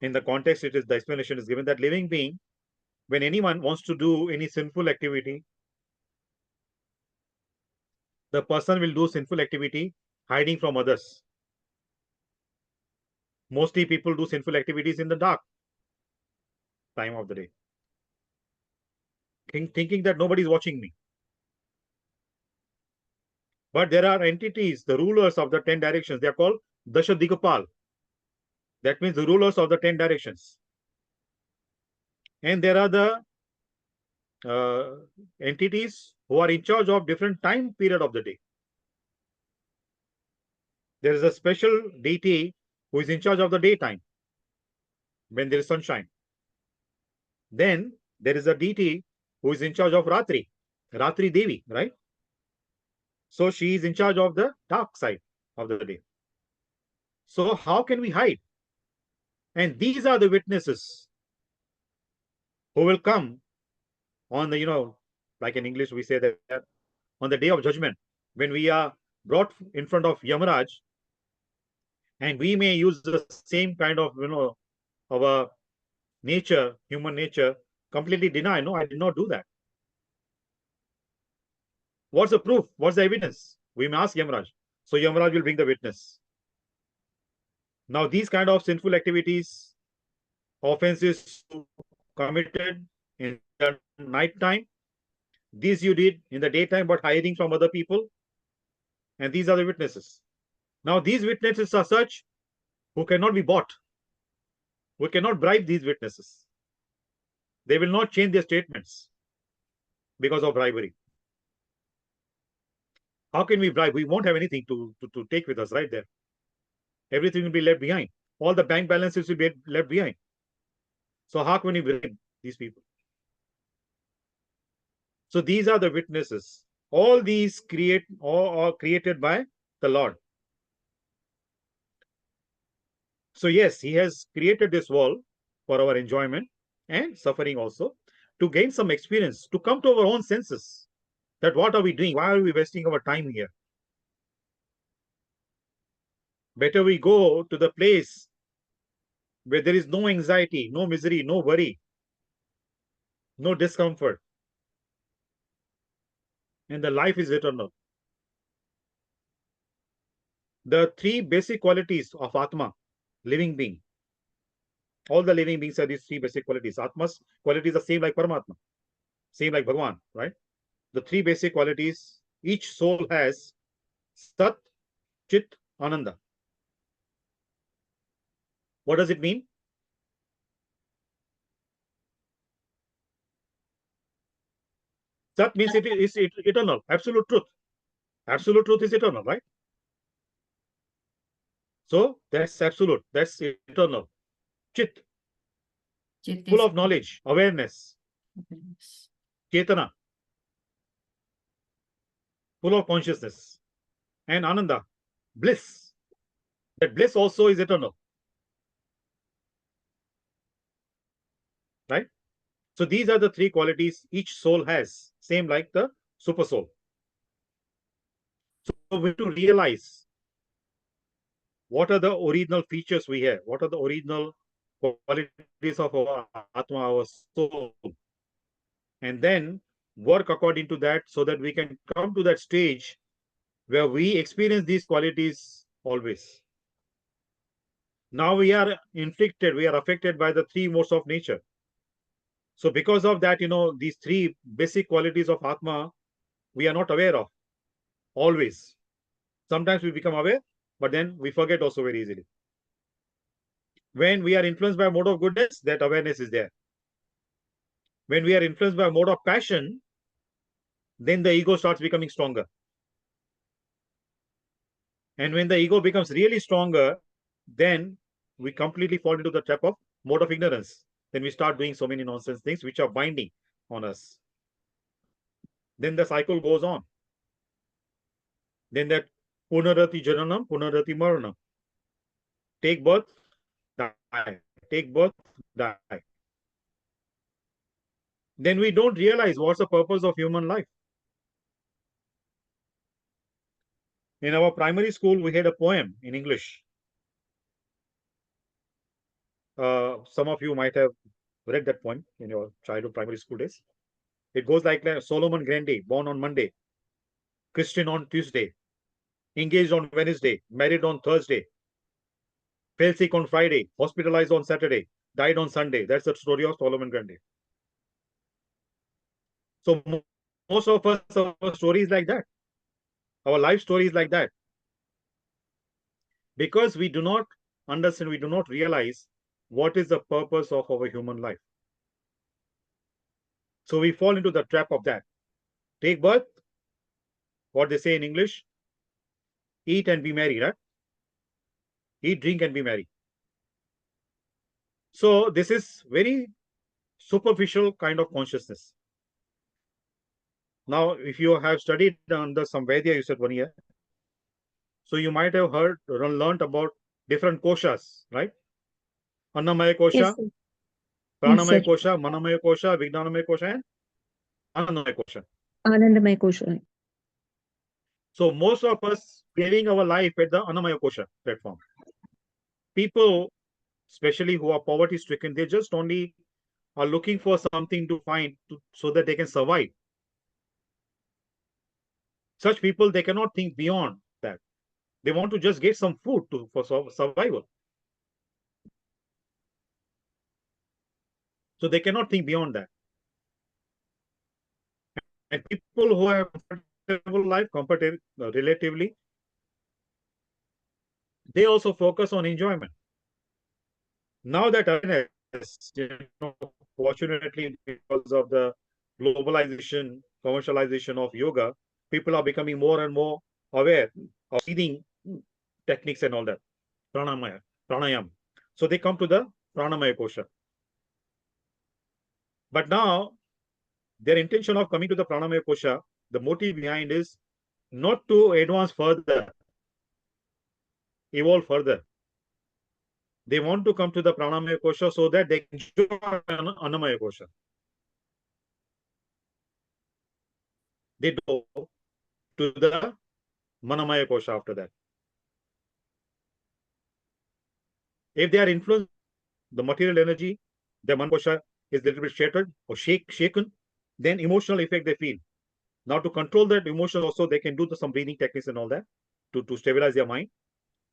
in the context, it is the explanation is given that living being, when anyone wants to do any sinful activity, the person will do sinful activity hiding from others. Mostly people do sinful activities in the dark time of the day, thinking that nobody is watching me. But there are entities, the rulers of the 10 directions. They are called Dasha Digapal. That means the rulers of the 10 directions. And there are the entities who are in charge of different time period of the day. There is a special deity who is in charge of the daytime when there is sunshine. Then there is a deity who is in charge of Ratri, Ratri Devi, right? So she is in charge of the dark side of the day. So how can we hide? And these are the witnesses who will come on the, like in English we say that on the day of judgment, when we are brought in front of Yamaraj, and we may use the same kind of, our nature, human nature, completely deny, no, I did not do that. What's the proof? What's the evidence? We may ask Yamaraj. So Yamaraj will bring the witness. Now, these kind of sinful activities, offenses committed in the night time, these you did in the daytime, but hiding from other people. And these are the witnesses. Now, these witnesses are such who cannot be bought. We cannot bribe these witnesses. They will not change their statements because of bribery. How can we bribe? We won't have anything to take with us right there. Everything will be left behind. All the bank balances will be left behind. So how can we bribe these people? So these are the witnesses. All these are created by the Lord. So yes, he has created this world for our enjoyment and suffering also, to gain some experience, to come to our own senses. That what are we doing? Why are we wasting our time here? Better we go to the place where there is no anxiety, no misery, no worry, no discomfort. And the life is eternal. The 3 basic qualities of Atma, living being. All the living beings have these 3 basic qualities. Atma's qualities are same like Paramatma, same like Bhagwan, right? The 3 basic qualities each soul has: Sat, Chit, Ananda. What does it mean? Sat means it is eternal, absolute truth. Absolute truth is eternal, right? So that's absolute, that's eternal. Chit, Chit full is of knowledge, awareness. awareness. Chetana, full of consciousness. And Ananda, bliss. That bliss also is eternal. Right? So these are the 3 qualities each soul has, same like the super soul. So we have to realize what are the original features we have, what are the original qualities of our Atma, our soul, and then work according to that so that we can come to that stage where we experience these qualities always. Now we are affected by the 3 modes of nature. So because of that, these 3 basic qualities of Atma, we are not aware of always. Sometimes we become aware, but then we forget also very easily. When we are influenced by a mode of goodness, that awareness is there. When we are influenced by a mode of passion, then the ego starts becoming stronger. And when the ego becomes really stronger, then we completely fall into the trap of mode of ignorance. Then we start doing so many nonsense things which are binding on us. Then the cycle goes on. Then that punarati jananam, punarati maranam. Take birth, die. Take birth, die. Then we don't realize what's the purpose of human life. In our primary school, we had a poem in English. Some of you might have read that poem in your childhood primary school days. It goes like that: Solomon Grundy, born on Monday, Christian on Tuesday, engaged on Wednesday, married on Thursday, fell sick on Friday, hospitalized on Saturday, died on Sunday. That's the story of Solomon Grundy. So most of us, our story is like that. Our life story is like that. Because we do not understand, we do not realize what is the purpose of our human life. So we fall into the trap of that. Take birth, what they say in English, eat and be merry, right? Eat, drink, and be merry. So this is very superficial kind of consciousness. Now, if you have studied under some Vedya, you said 1 year, so you might have heard or learned about different koshas, right? Annamaya kosha, Yes, sir. Pranamaya sir. kosha, Manamaya kosha, Vijnanamaya kosha, and Anandamaya kosha. Anandamaya Kosha. So most of us living our life at the Annamaya kosha platform. People, especially who are poverty stricken, they just only are looking for something to find so that they can survive. Such people, they cannot think beyond that. They want to just get some food for survival. So they cannot think beyond that. And people who have comfortable life, relatively, they also focus on enjoyment. Now that awareness, fortunately, because of the globalization, commercialization of yoga, people are becoming more and more aware of breathing techniques and all that, pranayam. So they come to the pranamaya kosha. But now, their intention of coming to the pranamaya kosha, the motive behind is not to advance further, evolve further. They want to come to the pranamaya kosha so that they can join annamaya kosha. They go to the manamaya kosha after that. If they are influenced, the material energy, the mana kosha is a little bit shattered or shaken, then emotional effect they feel. Now to control that emotion also, they can do some breathing techniques and all that to stabilize their mind.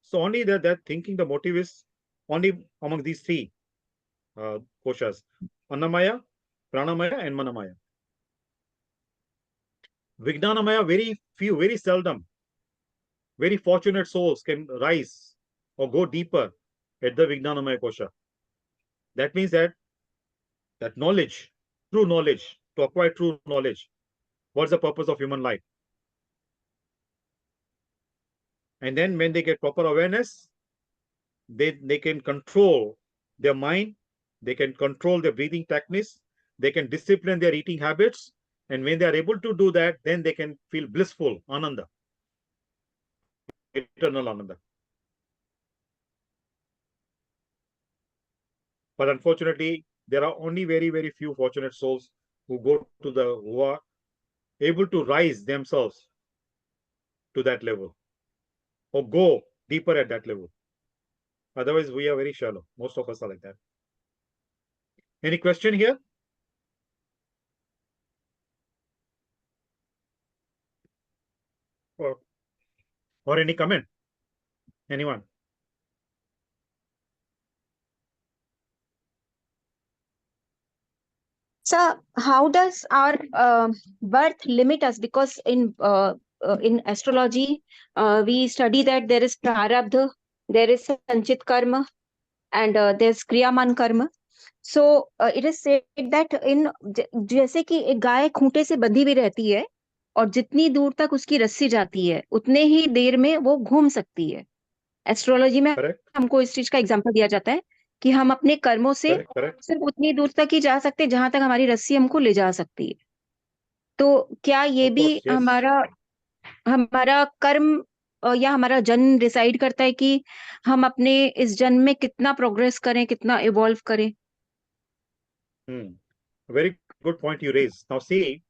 So only that thinking, the motive is only among these three koshas: Annamaya, Pranamaya, and Manamaya. Vijnanamaya, very few, very seldom, very fortunate souls can rise or go deeper at the Vijnanamaya kosha. That means that knowledge, true knowledge, to acquire true knowledge, what's the purpose of human life? And then when they get proper awareness, they can control their mind, they can control their breathing techniques, they can discipline their eating habits. And when they are able to do that, then they can feel blissful, ananda, eternal ananda. But unfortunately, there are only very, very few fortunate souls who are able to rise themselves to that level or go deeper at that level. Otherwise, we are very shallow. Most of us are like that. Any question here? Or any comment? Anyone? So how does our birth limit us? Because in astrology, we study that there is prarabdha, there is sanchit karma, and there's kriyaman karma. So it is said that in जैसे कि एक गाय खूंटे से बंधी हुई रहती है, और जितनी दूर तक उसकी रस्सी जाती है उतने ही देर में वो घूम सकती है। एस्ट्रोलॉजी में Correct. हमको इस चीज का एग्जांपल दिया जाता है कि हम अपने कर्मों से Correct. Correct. सिर्फ उतनी दूर तक ही जा सकते हैं जहां तक हमारी रस्सी हमको ले जा सकती है। तो क्या ये Of भी course, yes. हमारा हमारा कर्म या हमारा जन्म डिसाइड करता है कि हम अपने इस जन्म में कितना प्रोग्रेस करें, कितना इवॉल्व करें? Very good point you raise. Now see,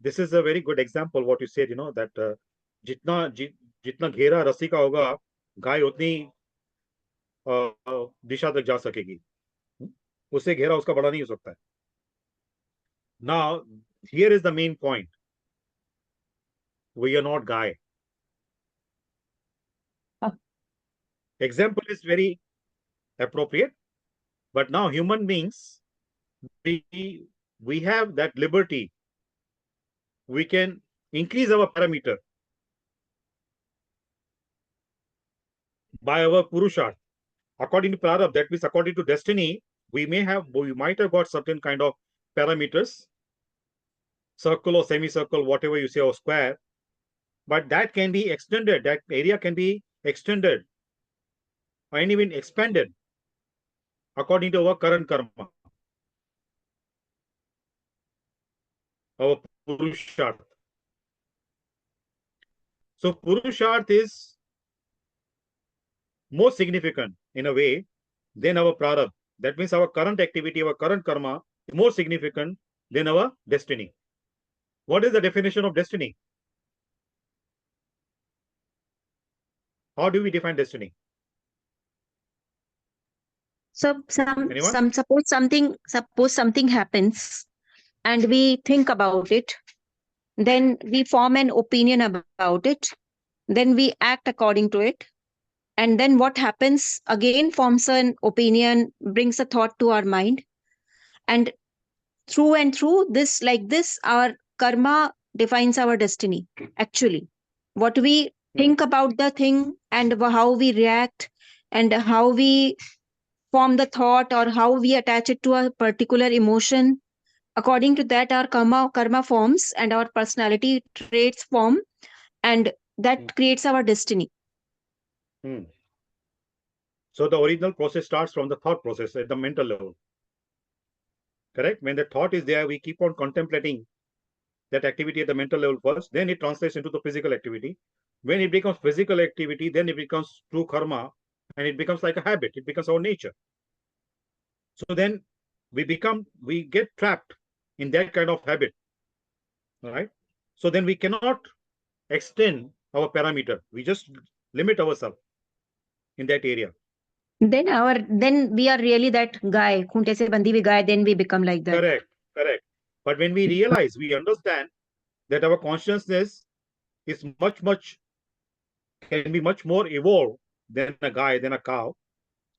this is a very good example what you said, that जितना घेरा रस्सी का होगा, गाय उतनी दिशा तक जा सकेगी। उससे घेरा उसका बड़ा नहीं हो सकता है। Now, here is the main point. We are not guy. Example is very appropriate, but now human beings, we have that liberty. We can increase our parameter by our purusharth. According to prarabdha, that means according to destiny, we might have got certain kind of parameters, circle or semicircle, whatever you say, or square, but that can be extended. That area can be extended and even expanded according to our current karma, our purusharth. So purusharth is more significant in a way than our prarabdha. That means our current activity, our current karma is more significant than our destiny. What is the definition of destiny? How do we define destiny? So Anyone? suppose something happens and we think about it, then we form an opinion about it, then we act according to it, and then what happens again forms an opinion, brings a thought to our mind, and through this, like this, our karma defines our destiny. Actually, what we think about the thing and how we react and how we form the thought or how we attach it to a particular emotion, according to that our karma forms and our personality traits form, and that creates our destiny. So the original process starts from the thought process at the mental level. Correct? When the thought is there, we keep on contemplating that activity at the mental level first, then it translates into the physical activity. When it becomes physical activity, then it becomes true karma, and it becomes like a habit. It becomes our nature. So then we get trapped in that kind of habit, right? So then we cannot extend our parameter. We just limit ourselves in that area. Then we are really that guy, khunte se bandi hui guy, then we become like that. Correct. But when we realize, we understand that our consciousness is can be much more evolved than a guy, than a cow,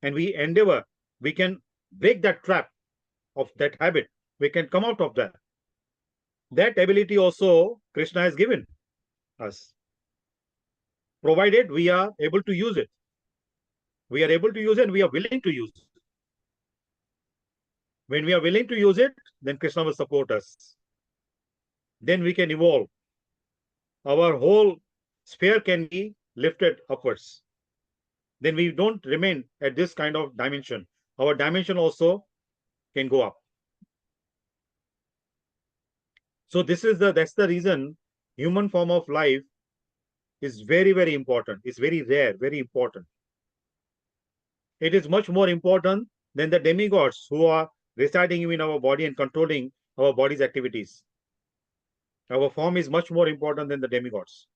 and we endeavor, we can break that trap of that habit. We can come out of that. That ability also Krishna has given us, provided we are able to use it. We are able to use it and we are willing to use it. When we are willing to use it, then Krishna will support us. Then we can evolve. Our whole sphere can be lifted upwards. Then we don't remain at this kind of dimension. Our dimension also can go up. So that's the reason human form of life is very, very important. It's very rare, very important. It is much more important than the demigods who are residing in our body and controlling our body's activities. Our form is much more important than the demigods.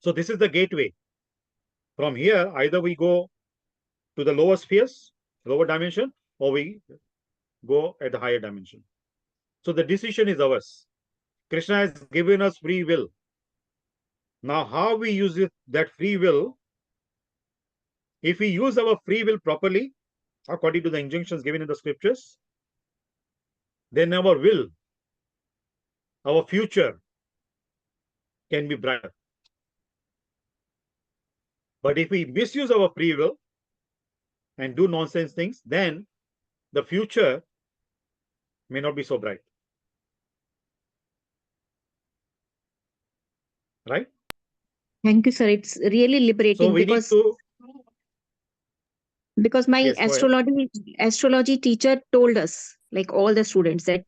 So this is the gateway. From here, either we go to the lower spheres, lower dimension, or we go at the higher dimension. So the decision is ours. Krishna has given us free will. Now, how we use that free will, if we use our free will properly, according to the injunctions given in the scriptures, then our will, our future can be brighter. But if we misuse our free will and do nonsense things, then the future may not be so bright. right? Thank you, sir. It's really So liberating we need because to, my yes, go ahead. astrology teacher told us, like all the students, that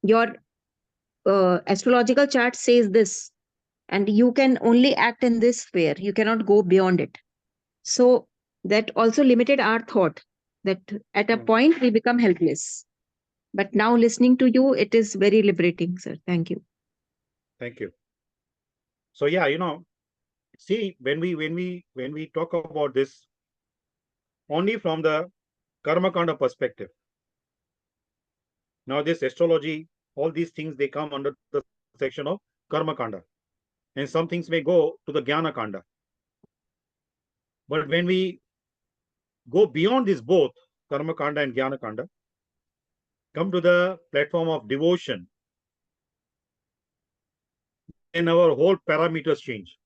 your astrological chart says this, and you can only act in this sphere. You cannot go beyond it. So that also limited our thought, that at a Hmm. point we become helpless. But now listening to you, it is very liberating, sir. Thank you. Thank you. So yeah, see, when we talk about this only from the karma kanda perspective, now this astrology, all these things, they come under the section of karma kanda, and some things may go to the jnana kanda. But when we go beyond this, both karma kanda and jnana kanda, come to the platform of devotion, then our whole parameters change.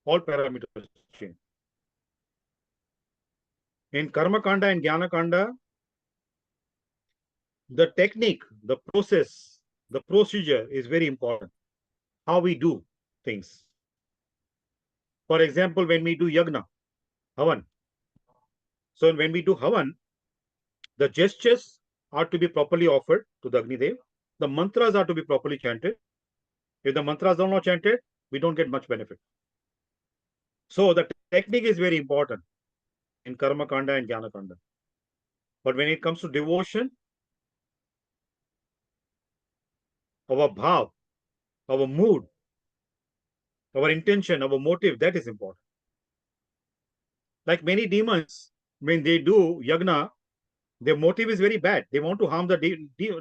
All parameters change. In karma kanda and jnana kanda, the technique, the process, the procedure is very important. How we do things. For example, when we do yagna, havan. So when we do havan, the gestures are to be properly offered to the Agnidev. The mantras are to be properly chanted. If the mantras are not chanted, we don't get much benefit. So the technique is very important in karma kanda and jnana kanda. But when it comes to devotion, our bhav, our mood, our intention, our motive, that is important. Like many demons, when they do yagna, their motive is very bad. They want to harm the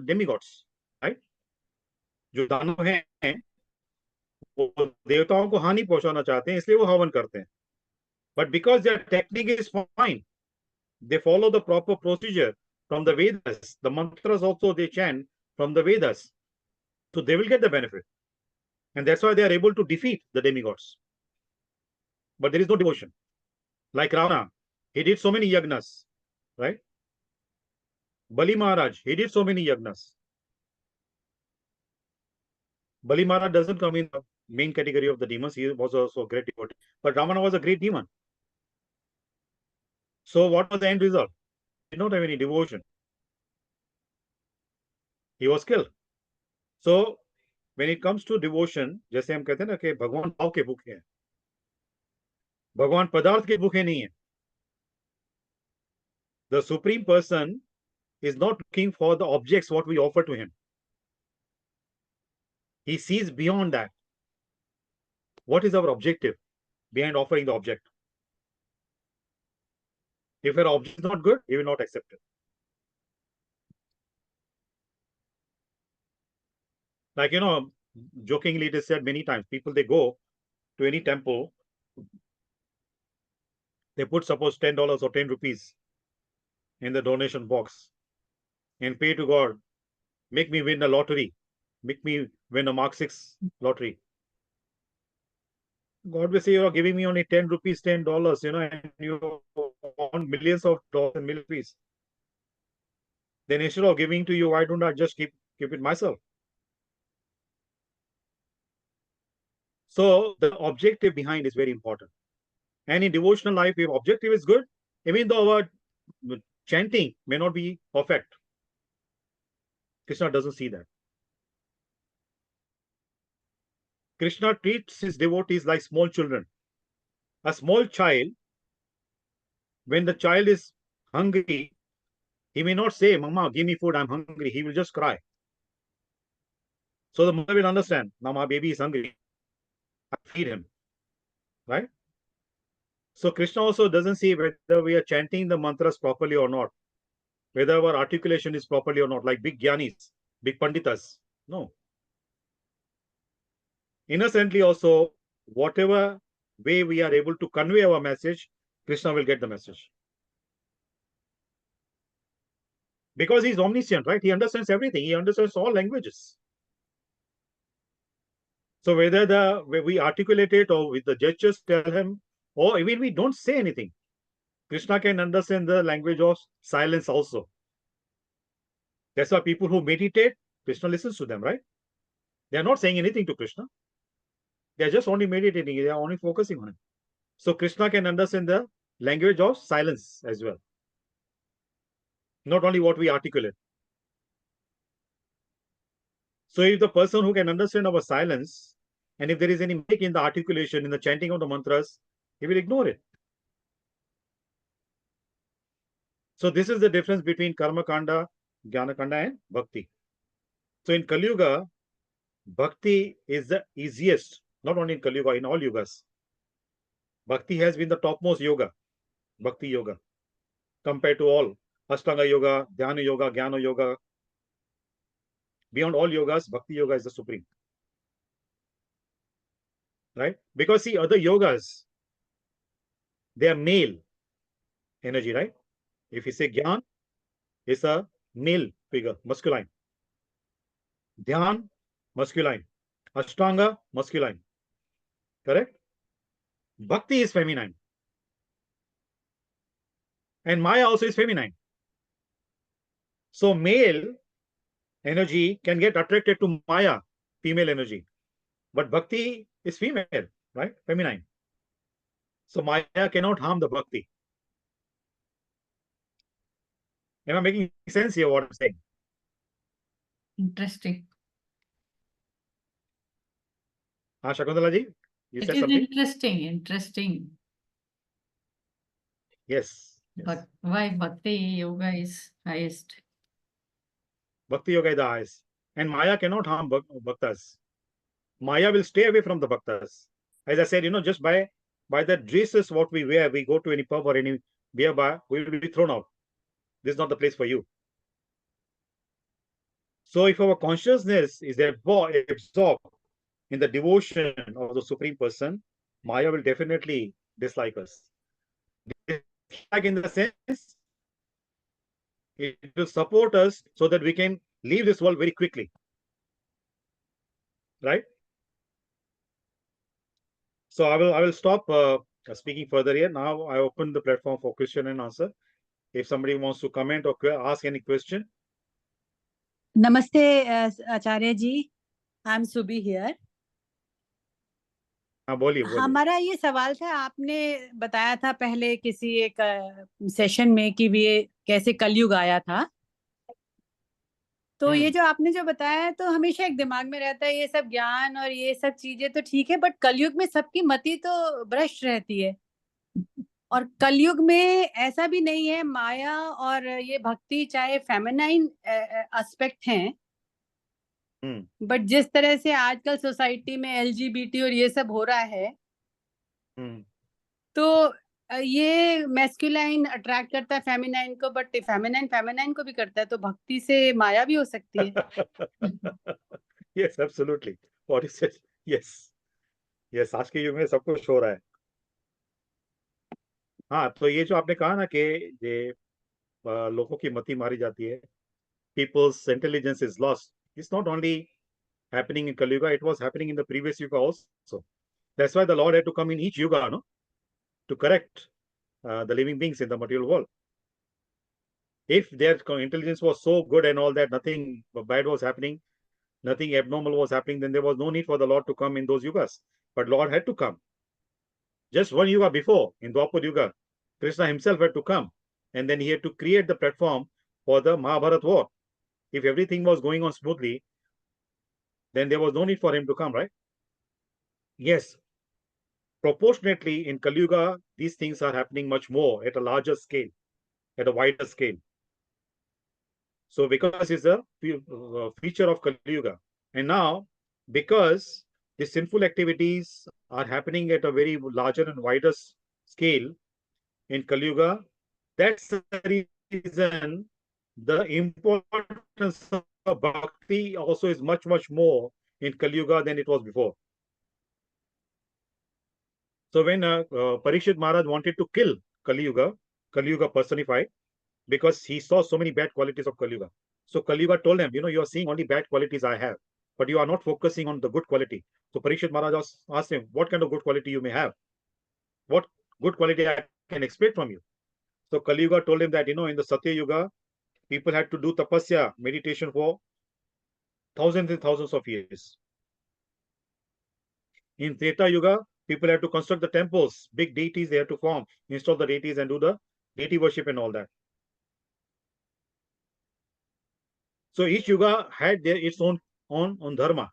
demigods, right? जो दानव हैं वो देवताओं को हानि पहुंचाना चाहते हैं, इसलिए वो हवन करते हैं. But because their technique is fine, they follow the proper procedure from the Vedas. The mantras also they chant from the Vedas, so they will get the benefit, and that's why they are able to defeat the demigods. But there is no devotion. Like Ravana, he did so many yagnas, right? Bali Maharaj, he did so many yagnas. Bali Maharaj doesn't come in the main category of the demons. He was also a great devotee. But Ravana was a great demon. So what was the end result? He did not have any devotion. He was killed. So when it comes to devotion, जैसे हम कहते हैं ना कि भगवान भाव के भूखे हैं, भगवान पदार्थ के भूखे नहीं है. The Supreme Person is not looking for the objects what we offer to him. He sees beyond that. What is our objective behind offering the object? If our object is not good, he will not accept it. Like, jokingly it is said many times, people, they go to any temple, they put suppose $10 or 10 rupees in the donation box and pay to God, make me win the lottery, make me win a Mark 6 lottery. God will say, you are giving me only 10 rupees, $10, and you want millions of dollars and million rupees. Then instead of giving to you, why don't I just keep it myself? So the objective behind is very important. And in devotional life, if objective is good, even though our chanting may not be perfect, Krishna doesn't see that. Krishna treats his devotees like small children. A small child, when the child is hungry, he may not say, Mama, give me food, I'm hungry. He will just cry. So the mother will understand, now my baby is hungry, I feed him, right? So Krishna also doesn't see whether we are chanting the mantras properly or not, whether our articulation is properly or not, like big gyanis, big panditas. No. Innocently also, whatever way we are able to convey our message, Krishna will get the message. Because he's omniscient, right? He understands everything. He understands all languages. So whether we articulate it or with the gestures tell him, or even we don't say anything, Krishna can understand the language of silence also. That's why people who meditate, Krishna listens to them, right? They are not saying anything to Krishna. They are just only meditating, they are only focusing on it. So Krishna can understand the language of silence as well. Not only what we articulate. So if the person who can understand our silence, and if there is any mistake in the articulation, in the chanting of the mantras, he will ignore it. So this is the difference between Karma Kanda, Jnana Kanda and Bhakti. So in Kali Yuga, Bhakti is the easiest, not only in Kali Yuga, in all yugas. Bhakti has been the topmost yoga, Bhakti Yoga, compared to all Ashtanga Yoga, Dhyana Yoga, Jnana Yoga. Beyond all yogas, Bhakti Yoga is the supreme. Right? Because see, other yogas, they are male energy, right? If you say Gyan, it's a male figure, masculine. Dhyan, masculine. Ashtanga, masculine. Correct? Bhakti is feminine. And Maya also is feminine. So male energy can get attracted to Maya, female energy. But Bhakti is female, right? Feminine. So Maya cannot harm the Bhakti. Am I making sense here what I'm saying? Interesting. Shakuntala ji, you It said is something? interesting. Yes. But why Bhakti Yoga is highest? Bhakti Yoga is the highest. And Maya cannot harm Bhaktas. Maya will stay away from the Bhaktas. As I said, just by the dresses what we wear, we go to any pub or any beer bar, we will be thrown out. This is not the place for you. So if our consciousness is absorbed in the devotion of the Supreme Person, Maya will definitely dislike us. Dislike in the sense, it will support us so that we can leave this world very quickly. Right? So I will stop speaking further here. Now I open the platform for question and answer. If somebody wants to comment or ask any question. Namaste, Acharya ji. I'm Subhi here. हाँ बोलिए हमारा ये सवाल था, आपने बताया था पहले किसी एक सेशन में कि ये कैसे कलयुग आया था, तो ये जो आपने जो बताया है तो हमेशा एक दिमाग में रहता है ये सब ज्ञान और ये सब चीजें तो ठीक है, बट कलयुग में सबकी मति तो भ्रष्ट रहती है और कलयुग में ऐसा भी नहीं है, माया और ये भक्ति चाहे फेमिनाइन एस्पेक्ट हैं, बट जिस तरह से आजकल सोसाइटी में एलजीबीटी और ये सब हो रहा है, तो ये मैस्कुलाइन अट्रैक्ट करता है फेमिनाइन को, बट फेमिनाइन को भी करता है, तो भक्ति से माया भी हो सकती है. Yes, absolutely. What is it? Yes, आज के युग में सब कुछ हो रहा है. हाँ, तो ये जो आपने कहा ना कि ये लोगों की मति मारी जाती है, people's intelligence is lost. It's not only happening in Kali Yuga, it was happening in the previous Yuga also. That's why the Lord had to come in each Yuga, no, to correct the living beings in the material world. If their intelligence was so good and all that, nothing bad was happening, nothing abnormal was happening, then there was no need for the Lord to come in those yugas. But Lord had to come. Just one yuga before, in Dwapar Yuga, Krishna himself had to come. And then he had to create the platform for the Mahabharata war. If everything was going on smoothly, then there was no need for him to come, right? Yes. Proportionately, in Kali Yuga, these things are happening much more at a larger scale, at a wider scale. So because it's a feature of Kali Yuga. And now, because the sinful activities are happening at a very larger and wider scale in Kali Yuga, that's the reason the importance of bhakti also is much, much more in Kali Yuga than it was before. So when Parikshit Maharaj wanted to kill Kali Yuga personified, because he saw so many bad qualities of Kali Yuga. So Kali Yuga told him, you are seeing only bad qualities I have, but you are not focusing on the good quality. So Parikshit Maharaj asked him, what kind of good quality you may have? What good quality I can expect from you? So Kali Yuga told him that, in the Satya Yuga, people had to do tapasya, meditation for thousands and thousands of years. In Treta Yuga, people had to construct the temples, big deities they had to form, install the deities and do the deity worship and all that. So each yuga had its own dharma.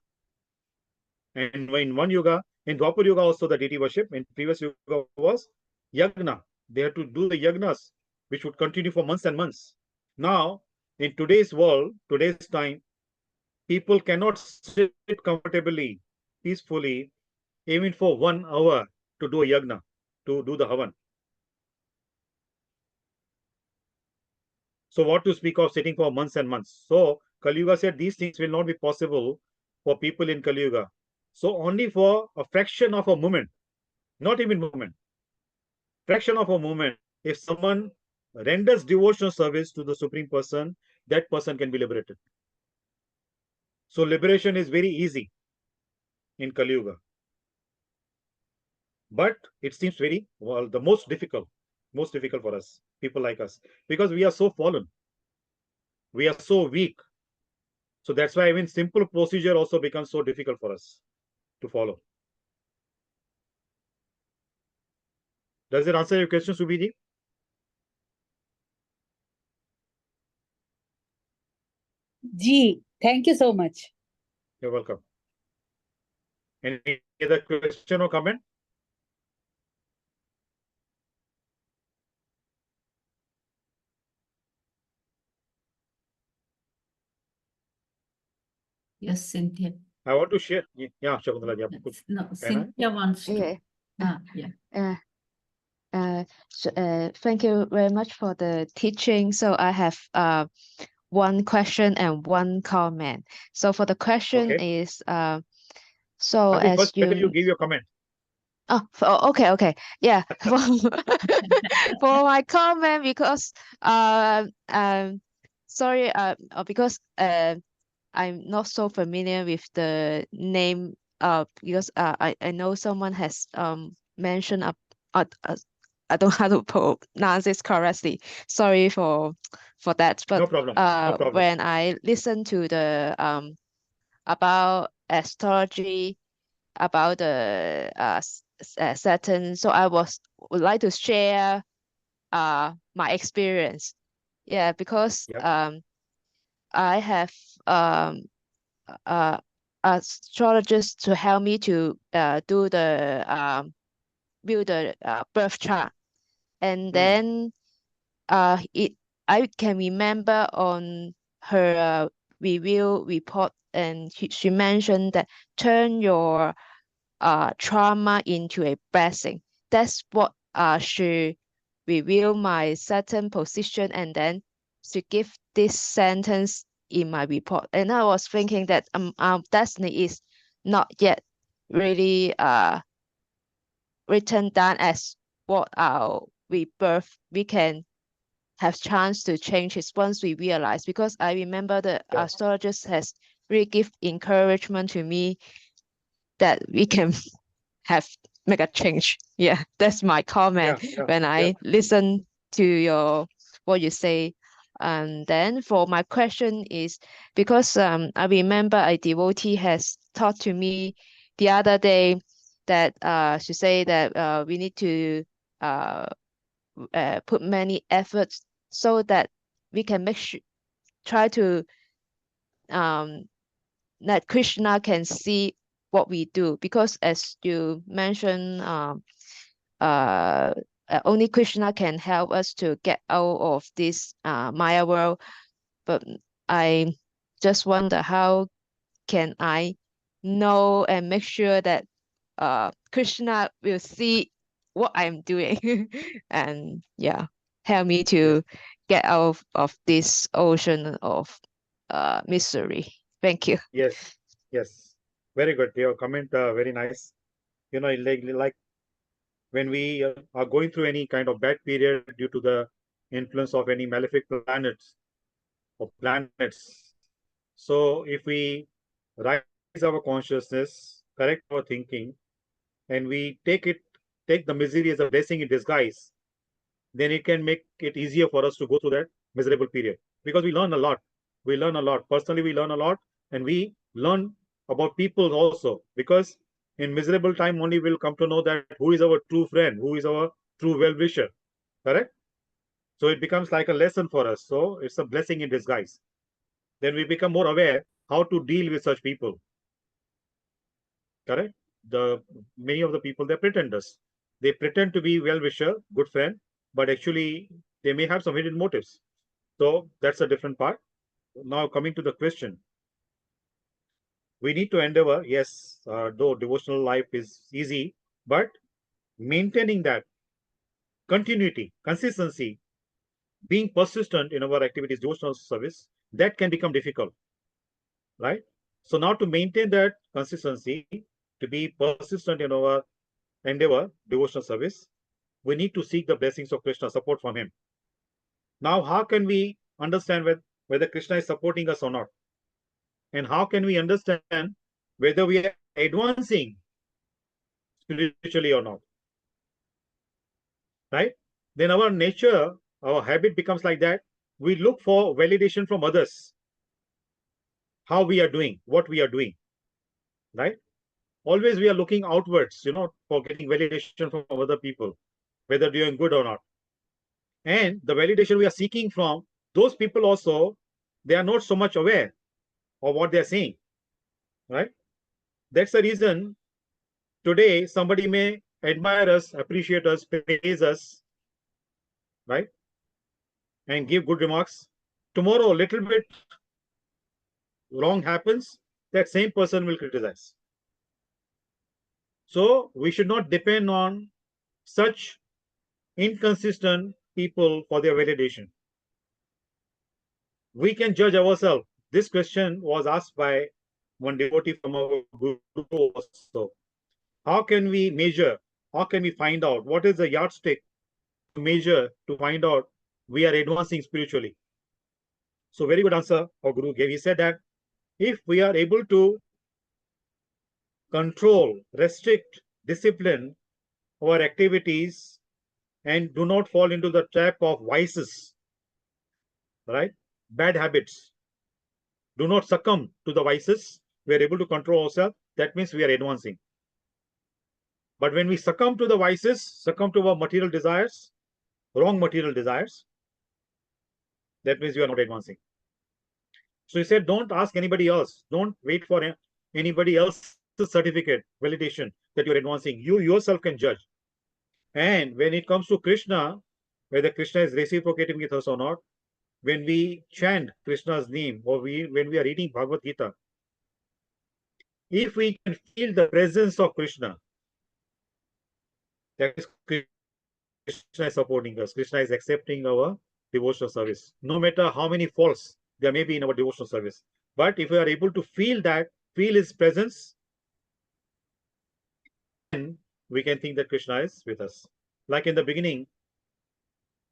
And in one yuga, in Dwapar Yuga also the deity worship, in previous yuga was yagna. They had to do the yagnas, which would continue for months and months. Now, in today's world, today's time, people cannot sit comfortably, peacefully, even for 1 hour to do a yagna, to do the havan. So what to speak of sitting for months and months? So Kali Yuga said these things will not be possible for people in Kali Yuga. So only for a fraction of a moment, not even moment, fraction of a moment, if someone renders devotional service to the Supreme Person, that person can be liberated. So liberation is very easy in Kali Yuga. But it seems very, well, the most difficult for us, people like us, because we are so fallen. We are so weak. So that's why even simple procedure also becomes so difficult for us to follow. Does it answer your question, Subhiji? Ji, thank you so much. You're welcome. Any other question or comment? Yes, Cynthia. I want to share. Yeah, Shakuntala ji, आपको कुछ No, कहना है? Cynthia wants to. Yeah. Yeah. Thank you very much for the teaching. So I have one question and one comment. So for the question Okay. is so I think as first better you you give your comment. okay, yeah. For my comment, because sorry because I'm not so familiar with the name because I know someone has mentioned I don't know how to pronounce this correctly. Sorry for that. But No problem. No problem. when I listen to the about astrology, about the Saturn, so I would like to share my experience. Yeah, because Yep. I have astrologist to help me to do the build the birth chart, and then I can remember on her review report, and she mentioned that turn your trauma into a blessing. That's what she revealed my certain position, and then she give this sentence in my report. And I was thinking that our destiny is not yet really written down as what our rebirth we can have chance to change it once we realize, because I remember the astrologist has really give encouragement to me that we can make a change. Yeah, that's my comment when I listen to your what you say. And then for my question is because I remember a devotee has talked to me the other day that she say that we need to put many efforts so that we can try to that Krishna can see what we do, because as you mentioned only Krishna can help us to get out of this Maya world. But I just wonder how can I know and make sure that Krishna will see what I'm doing and yeah, help me to get out of this ocean of misery. Thank you. Yes. Very good. Your comment, very nice. You know, like when we are going through any kind of bad period due to the influence of any malefic planets or planets. So if we rise our consciousness, correct our thinking, and we take the misery as a blessing in disguise, then it can make it easier for us to go through that miserable period, because we learn a lot. We learn a lot. Personally, we learn a lot, and we learn about people also, because In miserable time only we'll come to know that who is our true friend, who is our true well-wisher. Correct? So it becomes like a lesson for us. So it's a blessing in disguise. Then we become more aware how to deal with such people. Correct? Many of the people, they're pretenders. They pretend to be well-wisher, good friend, but actually they may have some hidden motives. So that's a different part. Now coming to the question, we need to endeavor, yes, though devotional life is easy, but maintaining that continuity, consistency, being persistent in our activities, devotional service, that can become difficult, right? So now to maintain that consistency, to be persistent in our endeavor, devotional service, we need to seek the blessings of Krishna, support from him. Now, how can we understand whether Krishna is supporting us or not? And how can we understand whether we are advancing spiritually or not? Right? Then our nature, our habit becomes like that. We look for validation from others. How we are doing, what we are doing. Right? Always we are looking outwards, for getting validation from other people, whether doing good or not. And the validation we are seeking from those people also, they are not so much aware of what they are saying. Right? That's the reason today somebody may admire us, appreciate us, praise us, right? And give good remarks. Tomorrow, a little bit wrong happens, that same person will criticize. So we should not depend on such inconsistent people for their validation. We can judge ourselves. This question was asked by one devotee from our guru also. How can we measure? How can we find out? What is the yardstick to measure to find out we are advancing spiritually? So very good answer our guru gave. He said that if we are able to control, restrict, discipline our activities and do not fall into the trap of vices, right? Bad habits. Do not succumb to the vices. We are able to control ourselves. That means we are advancing. But when we succumb to the vices, succumb to our material desires, wrong material desires, that means you are not advancing. So he said, don't ask anybody else. Don't wait for anybody else's certificate, validation that you're advancing. You yourself can judge. And when it comes to Krishna, whether Krishna is reciprocating with us or not, when we chant Krishna's name or when we are reading Bhagavad Gita, if we can feel the presence of Krishna, that is Krishna is supporting us. Krishna is accepting our devotional service. No matter how many faults there may be in our devotional service. But if we are able to feel his presence, then we can think that Krishna is with us. Like in the beginning,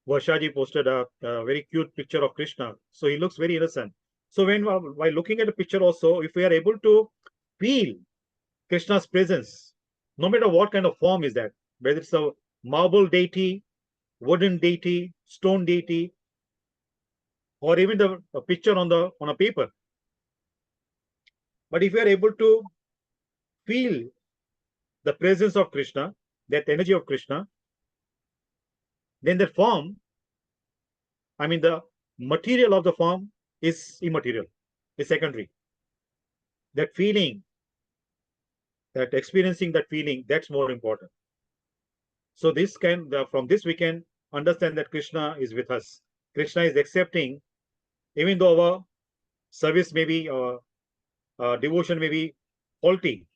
Varshaji posted a very cute picture of Krishna. So he looks very innocent. So while looking at the picture also, if we are able to feel Krishna's presence, no matter what kind of form is that, whether it's a marble deity, wooden deity, stone deity, or even a picture on a paper. But if we are able to feel the presence of Krishna, that energy of Krishna, then the form, the material of the form is immaterial, is secondary. That feeling, that experiencing that feeling, that's more important. So from this we can understand that Krishna is with us. Krishna is accepting, even though our service may be, devotion may be faulty,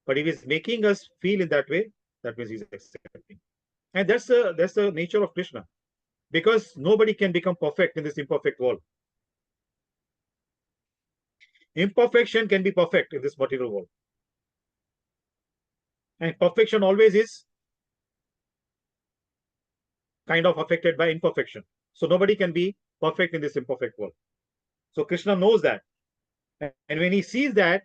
but if he's making us feel in that way, that means he's accepting. And that's the nature of Krishna. Because nobody can become perfect in this imperfect world. Imperfection can be perfect in this material world. And perfection always is kind of affected by imperfection. So nobody can be perfect in this imperfect world. So Krishna knows that. And when he sees that,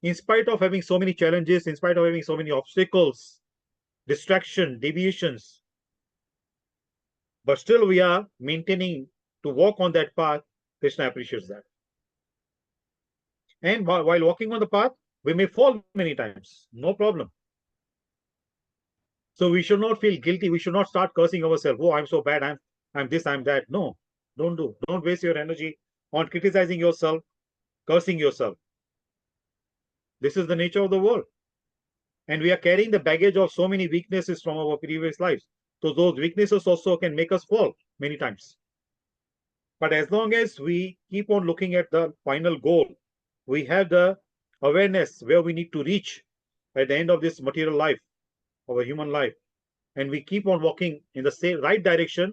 in spite of having so many challenges, in spite of having so many obstacles, distraction, deviations, but still we are maintaining to walk on that path, Krishna appreciates that. And while walking on the path, We may fall many times, no problem. So we should not feel guilty. We should not start cursing ourselves. Oh, I'm so bad. I'm this, I'm that. No, don't waste your energy on criticizing yourself, cursing yourself. This is the nature of the world. And we are carrying the baggage of so many weaknesses from our previous lives. So those weaknesses also can make us fall many times. But as long as we keep on looking at the final goal, we have the awareness where we need to reach at the end of this material life, our human life, and we keep on walking in the same right direction,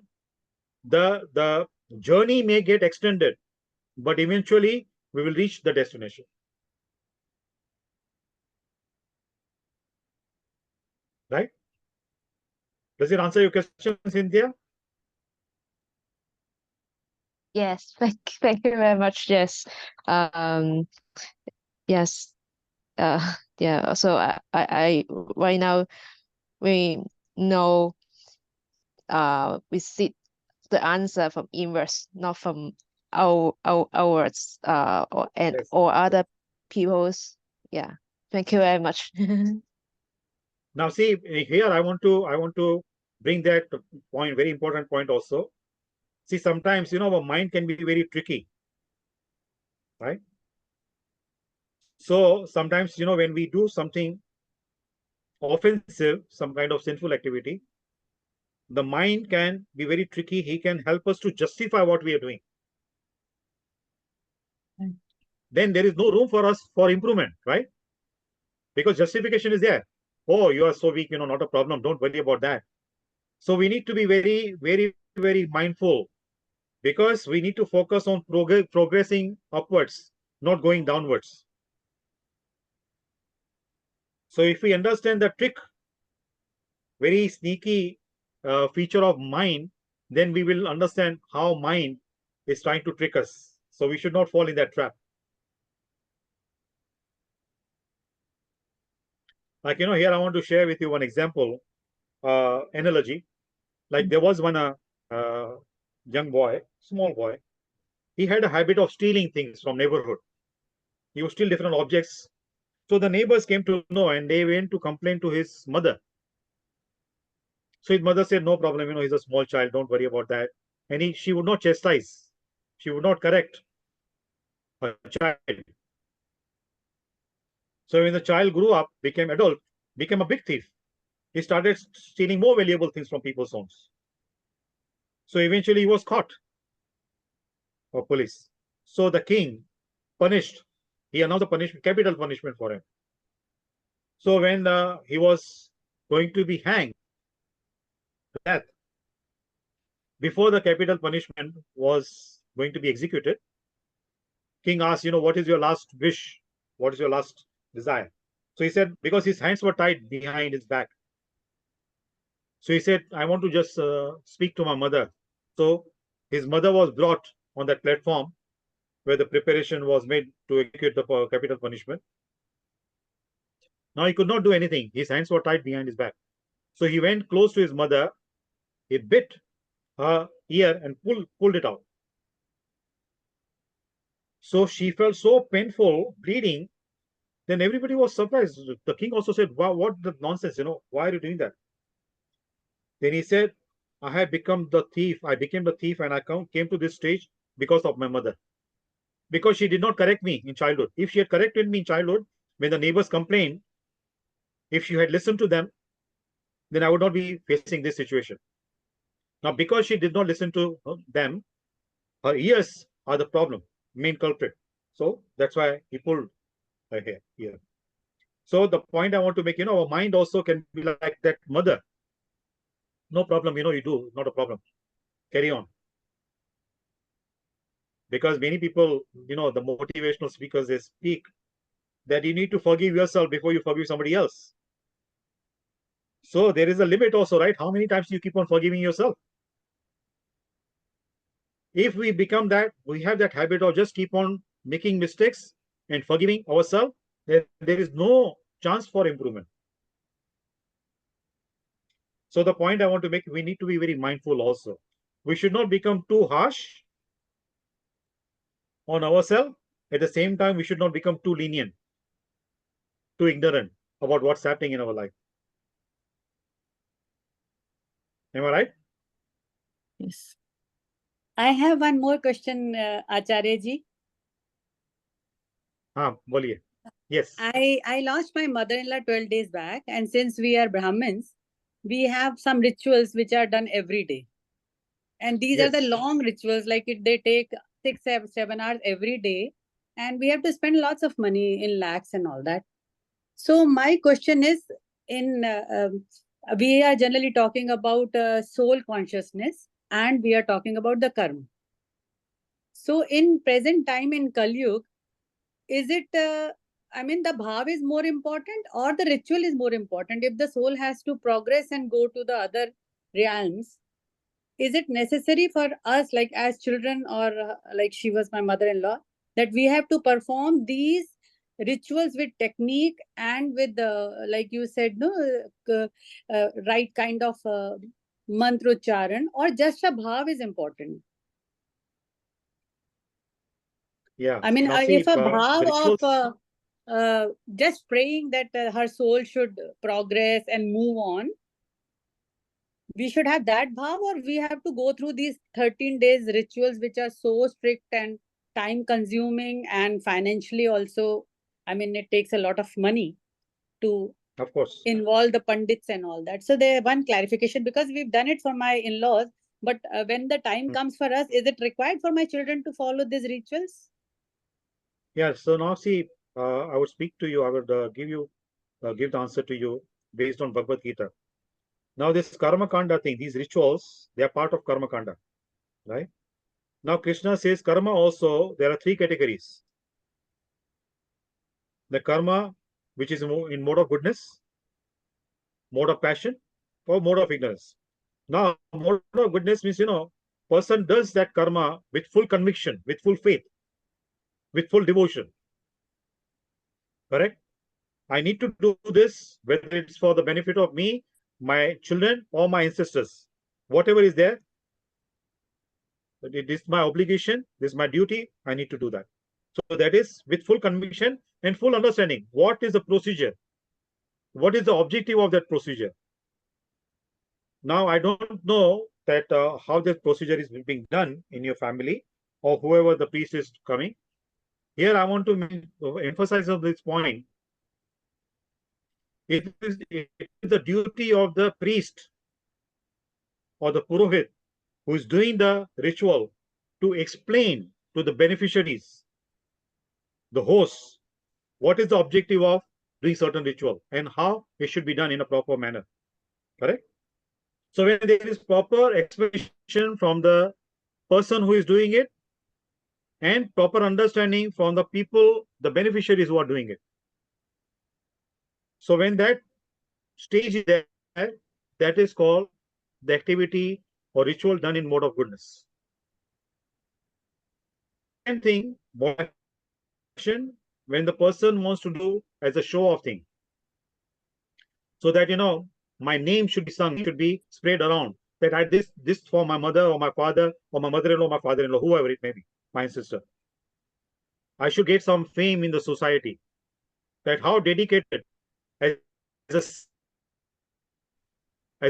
the journey may get extended, but eventually we will reach the destination. Right? Does it answer your question, Cynthia? Yes, thank you very much. Yes. Yes. Yeah. So I right now we know we see the answer from inverse, not from ours Yes. or other people's. Yeah. Thank you very much. Now see, here I want to bring that point, very important point also. See, sometimes our mind can be very tricky, right? So sometimes when we do something offensive, some kind of sinful activity, the mind can be very tricky. He can help us to justify what we are doing. Then there is no room for us for improvement, right? Because justification is there. Oh, you are so weak, not a problem. Don't worry about that. So we need to be very, very, very mindful, because we need to focus on progressing upwards, not going downwards. So if we understand the trick, very sneaky feature of mind, then we will understand how mind is trying to trick us. So we should not fall in that trap. Like, here I want to share with you one example, analogy. Like there was one young boy, small boy. He had a habit of stealing things from neighborhood. He would steal different objects. So the neighbors came to know, and they went to complain to his mother. So his mother said, no problem, he's a small child, don't worry about that. And she would not chastise, she would not correct her child. So when the child grew up, became adult, became a big thief. He started stealing more valuable things from people's homes. So eventually he was caught by police. So the king punished, he announced a punishment, capital punishment for him. So when he was going to be hanged, death, before the capital punishment was going to be executed, king asked, what is your last wish? What is your last desire? So he said, because his hands were tied behind his back. So he said, I want to just speak to my mother. So his mother was brought on that platform where the preparation was made to execute the capital punishment. Now he could not do anything. His hands were tied behind his back. So he went close to his mother. He bit her ear and pulled it out. So she felt so painful, bleeding. Then everybody was surprised. The king also said, wow, what the nonsense, why are you doing that? Then he said, I have become the thief. I became the thief, and I came to this stage because of my mother. Because she did not correct me in childhood. If she had corrected me in childhood, when the neighbors complained, if she had listened to them, then I would not be facing this situation. Now, because she did not listen to them, her ears are the problem, main culprit. So that's why he pulled her ear. So the point I want to make, our mind also can be like that mother. No problem, you do, not a problem. Carry on. Because many people, the motivational speakers, they speak that you need to forgive yourself before you forgive somebody else. So there is a limit also, right? How many times do you keep on forgiving yourself? If we become that, we have that habit of just keep on making mistakes and forgiving ourselves, there is no chance for improvement. So the point I want to make, we need to be very mindful also. We should not become too harsh on ourselves. At the same time, we should not become too lenient. too ignorant about what's happening in our life. Am I right? Yes. I have one more question, Acharya ji. Boliye. Yes. I lost my mother-in-law 12 days back, and since we are Brahmins, we have some rituals which are done every day. And these are the Yes. long rituals, like they take 6, 7 hours every day, and we have to spend lots of money in lakhs and all that. So my question is, we are generally talking about soul consciousness, and we are talking about the karma. So in present time in Kali Yuga, is it, I mean, the bhav is more important or the ritual is more important? If the soul has to progress and go to the other realms, is it necessary for us, like as children, or like she was my mother-in-law, that we have to perform these rituals with technique and with the, like you said, no, right kind of mantrocharan, or just a bhav is important? Yeah. I mean, Now see, if a the bhav rituals. of just praying that her soul should progress and move on, we should have that bhav, or we have to go through these 13 days rituals which are so strict and time consuming and financially also, I mean, it takes a lot of money to Of course. involve the pandits and all that. So there one clarification, because we've done it for my in-laws, but when the time comes for us, is it required for my children to follow these rituals? Yeah. So now see, I would speak to you. I would give the answer to you based on Bhagavad Gita. Now this karma kanda thing, these rituals, they are part of karma kanda, right? Now Krishna says karma also, there are 3 categories. The karma which is in mode of goodness, mode of passion, or mode of ignorance. Now mode of goodness means, person does that karma with full conviction, with full faith, with full devotion. Correct? I need to do this, whether it's for the benefit of me, my children, or my ancestors. Whatever is there, it is my obligation, this is my duty, I need to do that. So that is with full conviction and full understanding. What is the procedure? What is the objective of that procedure? Now, I don't know that how this procedure is being done in your family or whoever the priest is coming. Here, I want to emphasize on this point. It is the duty of the priest or the purohit who is doing the ritual to explain to the beneficiaries, the hosts, what is the objective of doing certain ritual and how it should be done in a proper manner. Correct? So when there is proper explanation from the person who is doing it and proper understanding from the people, the beneficiaries who are doing it. So when that stage is there, that is called the activity or ritual done in mode of goodness. Same thing, when the person wants to do as a show off thing, so that my name should be sung, should be spread around, that I did this for my mother or my father or my mother-in-law, my father-in-law, whoever it may be, my sister. I should get some fame in the society, that how dedicated as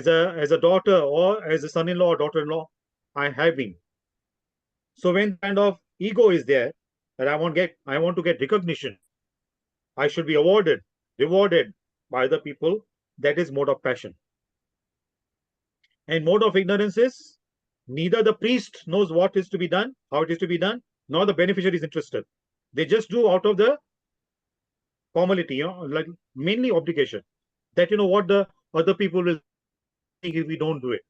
a daughter or as a son-in-law or daughter-in-law I have been. So when kind of ego is there, that I want to get recognition, I should be awarded, rewarded by the people, that is mode of passion. And mode of ignorance is neither the priest knows what is to be done, how it is to be done, nor the beneficiary is interested. They just do out of the formality, like mainly obligation, that what the other people will think if we don't do it.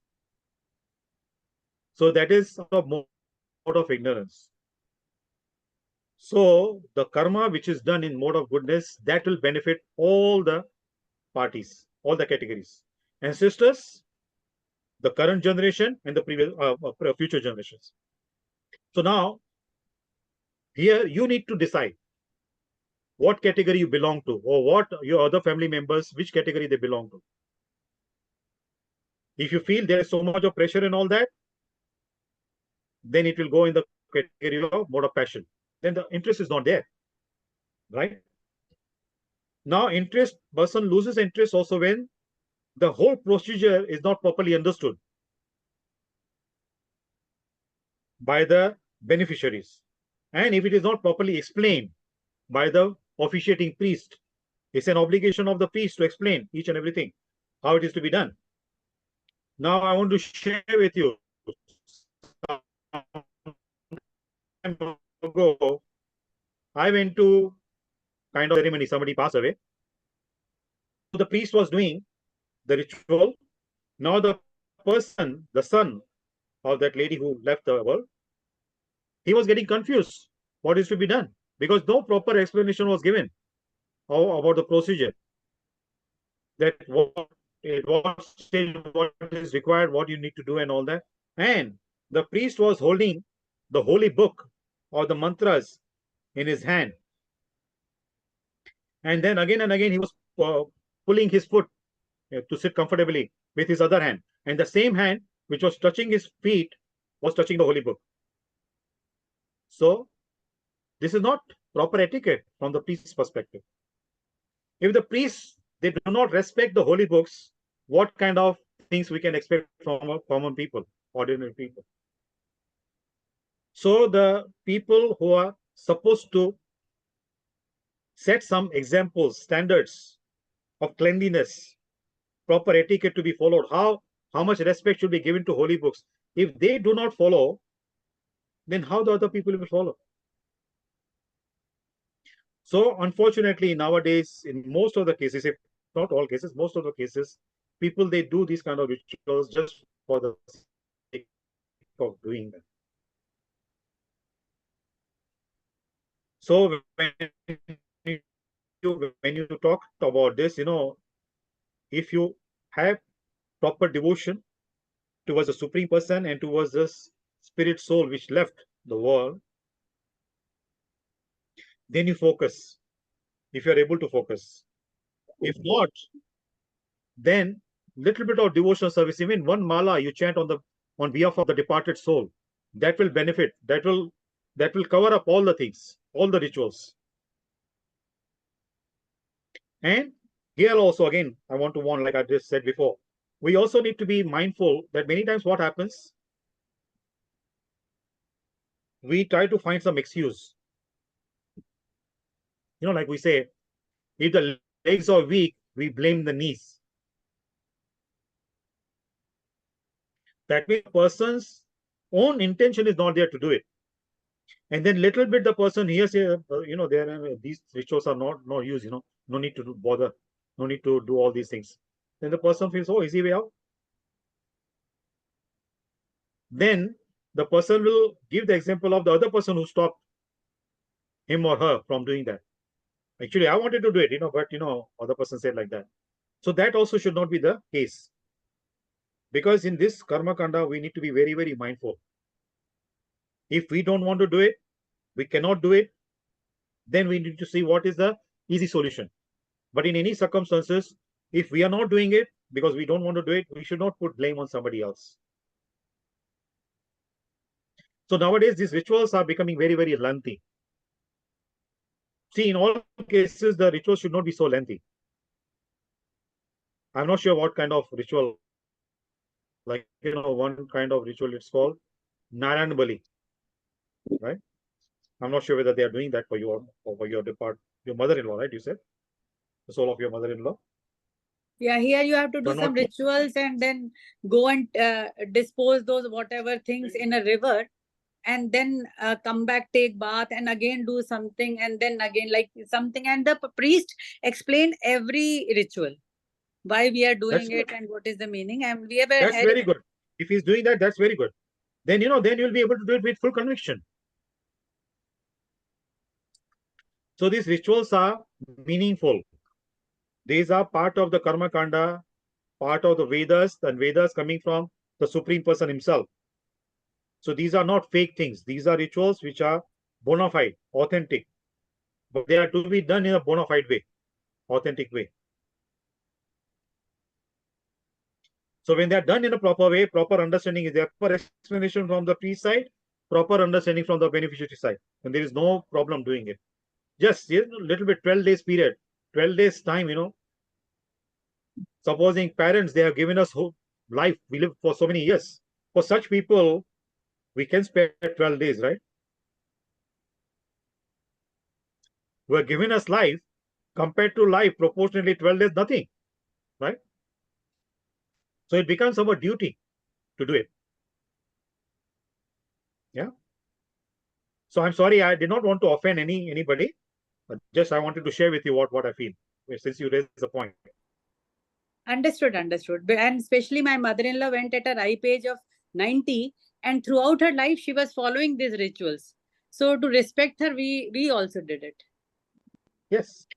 So that is sort of mode of ignorance. So the karma which is done in mode of goodness, that will benefit all the parties, all the categories. Ancestors, the current generation, and the previous future generations. So now, here you need to decide what category you belong to, or what your other family members, which category they belong to. If you feel there is so much of pressure and all that, then it will go in the category of mode of passion. Then the interest is not there, right? Now, person loses interest also when the whole procedure is not properly understood by the beneficiaries. And if it is not properly explained by the officiating priest, it's an obligation of the priest to explain each and everything, how it is to be done. Now, I want to share with you. Some time ago, I went to kind of ceremony, somebody passed away. So the priest was doing the ritual. Now the person, the son of that lady who left the world, he was getting confused what is to be done because no proper explanation was given about the procedure, that what is required, what you need to do and all that. And the priest was holding the holy book or the mantras in his hand. And then again and again he was pulling his foot to sit comfortably with his other hand. And the same hand which was touching his feet was touching the holy book. So this is not proper etiquette from the priest's perspective. If the priests, they do not respect the holy books, what kind of things we can expect from common people, ordinary people? So the people who are supposed to set some examples, standards of cleanliness, proper etiquette to be followed, how much respect should be given to holy books. If they do not follow, then how the other people will follow? So unfortunately, nowadays, in most of the cases, if not all cases, most of the cases, people, they do these kind of rituals just for the sake of doing them. So when you talk about this, if you have proper devotion towards the Supreme Person and towards the spirit soul which left the world, then you focus, if you are able to focus. If not, then little bit of devotional service, even one mala you chant on behalf of the departed soul, that will benefit, that will cover up all the things, all the rituals. And here also, again, I want to warn, like I just said before, we also need to be mindful that many times what happens, we try to find some excuse. Like we say, if the legs are weak, we blame the knees. That means the person's own intention is not there to do it. And then little bit the person hears, these rituals are not used, no need to bother, no need to do all these things. Then the person feels, oh, easy way out. Then the person will give the example of the other person who stopped him or her from doing that. Actually, I wanted to do it, but other person said like that. So that also should not be the case. Because in this karma kanda, we need to be very, very mindful. If we don't want to do it, we cannot do it, then we need to see what is the easy solution. But in any circumstances, if we are not doing it because we don't want to do it, we should not put blame on somebody else. So nowadays, these rituals are becoming very, very lengthy. See, in all cases, the rituals should not be so lengthy. I'm not sure what kind of ritual, like, one kind of ritual, it's called Narayan Bali, right? I'm not sure whether they are doing that for your mother-in-law, right? You said the soul of your mother-in-law. Yeah, here you have to do So some not- rituals and then go and dispose those whatever things in a river, and then come back, take bath, and again do something, and then again like something. And the priest explained every ritual, why we are That's doing it good. and what is the meaning. And we have That's very good. If he's doing that, that's very good. Then then you'll be able to do it with full conviction. So these rituals are meaningful. These are part of the karma kanda, part of the Vedas, and Vedas coming from the Supreme Person himself. So these are not fake things. These are rituals which are bona fide, authentic. But they are to be done in a bona fide way, authentic way. So when they are done in a proper way, proper understanding is there, proper explanation from the priest side, proper understanding from the beneficiary side, and there is no problem doing it. Just a little bit 12 days period, 12 days time, supposing parents, they have given us whole life, we live for so many years. For such people, we can spare 12 days, right? Who are giving us life, compared to life, proportionally 12 days, nothing, right? So it becomes our duty to do it. Yeah. So I'm sorry, I did not want to offend anybody. Just I wanted to share with you what I feel, since you raised the point. Understood. And especially my mother-in-law went at a ripe age of 90, and throughout her life, she was following these rituals. So to respect her, we also did it. Yes.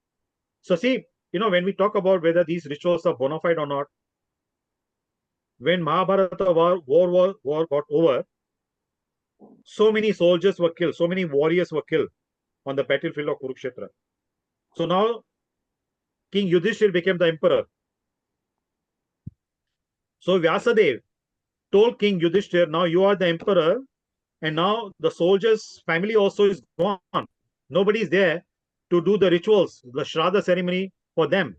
So see, when we talk about whether these rituals are bona fide or not, when Mahabharata war got over, so many soldiers were killed, so many warriors were killed on the battlefield of Kurukshetra. So now King Yudhishthir became the emperor. So Vyasadeva told King Yudhishthir, now you are the emperor, and now the soldiers' family also is gone. Nobody is there to do the rituals, the Shraddha ceremony for them.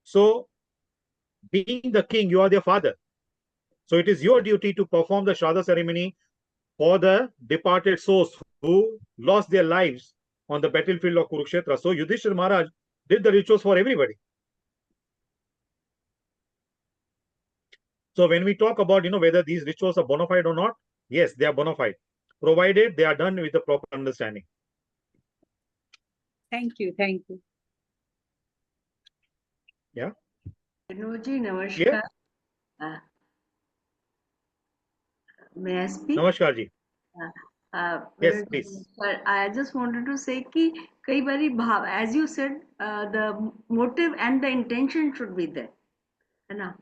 So, being the king, you are their father. So it is your duty to perform the Shraddha ceremony for the departed souls who lost their lives on the battlefield of Kurukshetra. So Yudhishthir Maharaj did the rituals for everybody. So when we talk about, whether these rituals are bona fide or not, yes, they are bona fide, provided they are done with the proper understanding. Thank you. Yeah. Vinod ji, namaskar. Yeah. May I speak? Namaskar ji. Yes, Vinod, please. I just wanted to say कि कई बारी भाव, as you said, the motive and the intention should be there, है ना?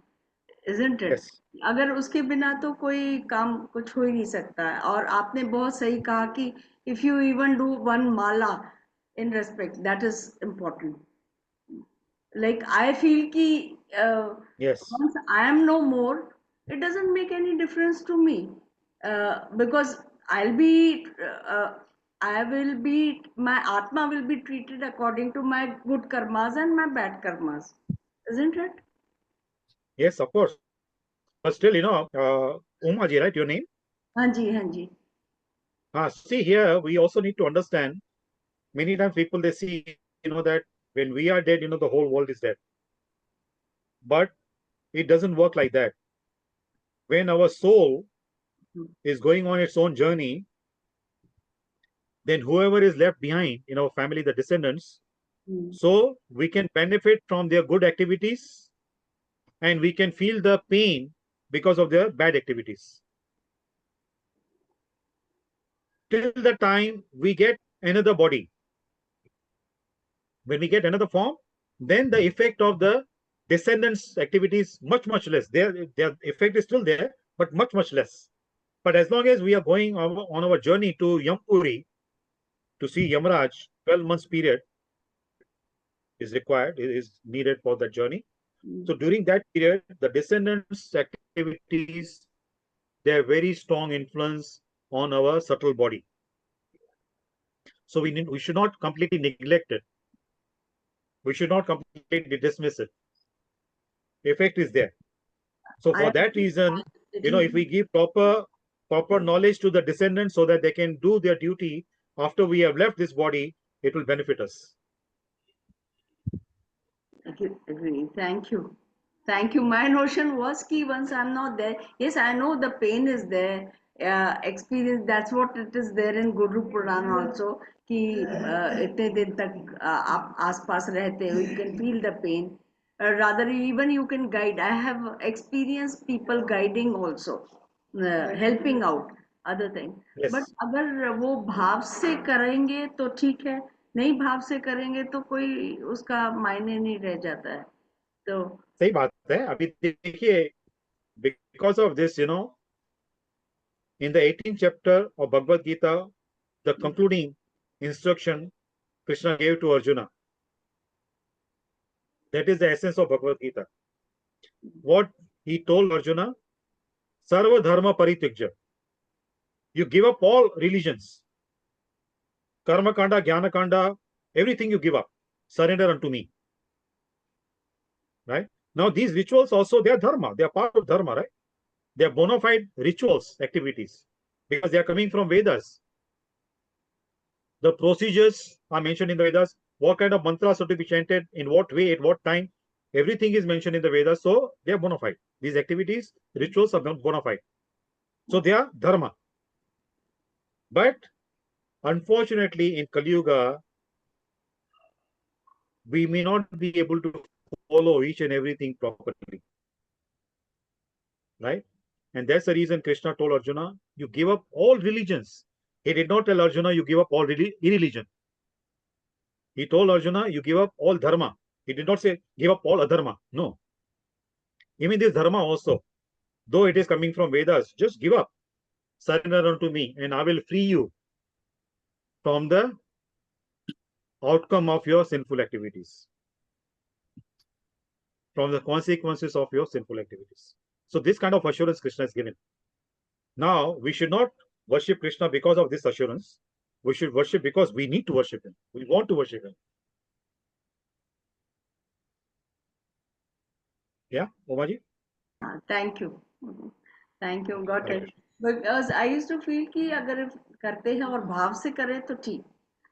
Isn't it? Yes. अगर उसके बिना तो कोई काम कुछ हो ही नहीं सकता है. और आपने बहुत सही कहा कि if you even do one mala in respect, that is important. Like I feel कि Yes. once I am no more, it doesn't make any difference to me, because I will be, my Atma will be treated according to my good karmas and my bad karmas, isn't it? Yes, of course. But still, Uma ji, right, your name? हाँ जी. See, here we also need to understand, many times people, they see, that when we are dead, the whole world is dead. But it doesn't work like that. When our soul is going on its own journey, then whoever is left behind in our family, the descendants, so we can benefit from their good activities, and we can feel the pain because of their bad activities. Till the time we get another body, when we get another form, then the effect of the descendants' activities much less. Their effect is still there, but much less. But as long as we are going on our journey to Yampuri to see Yamraj, 12 months period is required, is needed for that journey. So during that period, the descendants' activities, they have very strong influence on our subtle body. So we should not completely neglect it. We should not completely dismiss it. Effect is there. So for that reason, if we give proper knowledge to the descendants so that they can do their duty after we have left this body, it will benefit us. Agree. Thank you. My notion was कि once I'm not there, yes, I know the pain is there. Experience, that's what it is there in Guru Puran also, कि इतने दिन तक आप आसपास रहते हो, you can feel the pain. Rather, even you can guide. I have experienced people guiding also, helping out, other thing. Yes. But अगर वो भाव से करेंगे तो ठीक है, नहीं भाव से करेंगे तो कोई उसका मायने नहीं रह जाता है. तो सही बात है. अभी देखिए, because of this, in the 18th chapter of Bhagavad Gita, the concluding instruction Krishna gave to Arjuna. That is the essence of Bhagavad Gita. What he told Arjuna, Sarva Dharma Parityajya. You give up all religions. Karma Kanda, Jnana Kanda, everything you give up. Surrender unto me. right? Now these rituals also, they are dharma, they are part of dharma, right? They are bona fide rituals, activities, because they are coming from Vedas. The procedures are mentioned in the Vedas, what kind of mantras are to be chanted, in what way, at what time, everything is mentioned in the Vedas, so they are bona fide. These activities, rituals are bona fide. So they are dharma. But unfortunately, in Kali Yuga, we may not be able to follow each and everything properly, right? And that's the reason Krishna told Arjuna, you give up all religions. He did not tell Arjuna, you give up all irreligion. He told Arjuna, you give up all dharma. He did not say, give up all adharma. No. Even this dharma also, though it is coming from Vedas, just give up. Surrender unto me, and I will free you from the outcome of your sinful activities, from the consequences of your sinful activities. So this kind of assurance Krishna is given. Now, we should not worship Krishna because of this assurance. We should worship because we need to worship him. We want to worship him. Yeah, Omaji? Thank you. Thank you. Got Hare it. Because I used to feel कि अगर करते हैं और भाव से करें तो ठीक,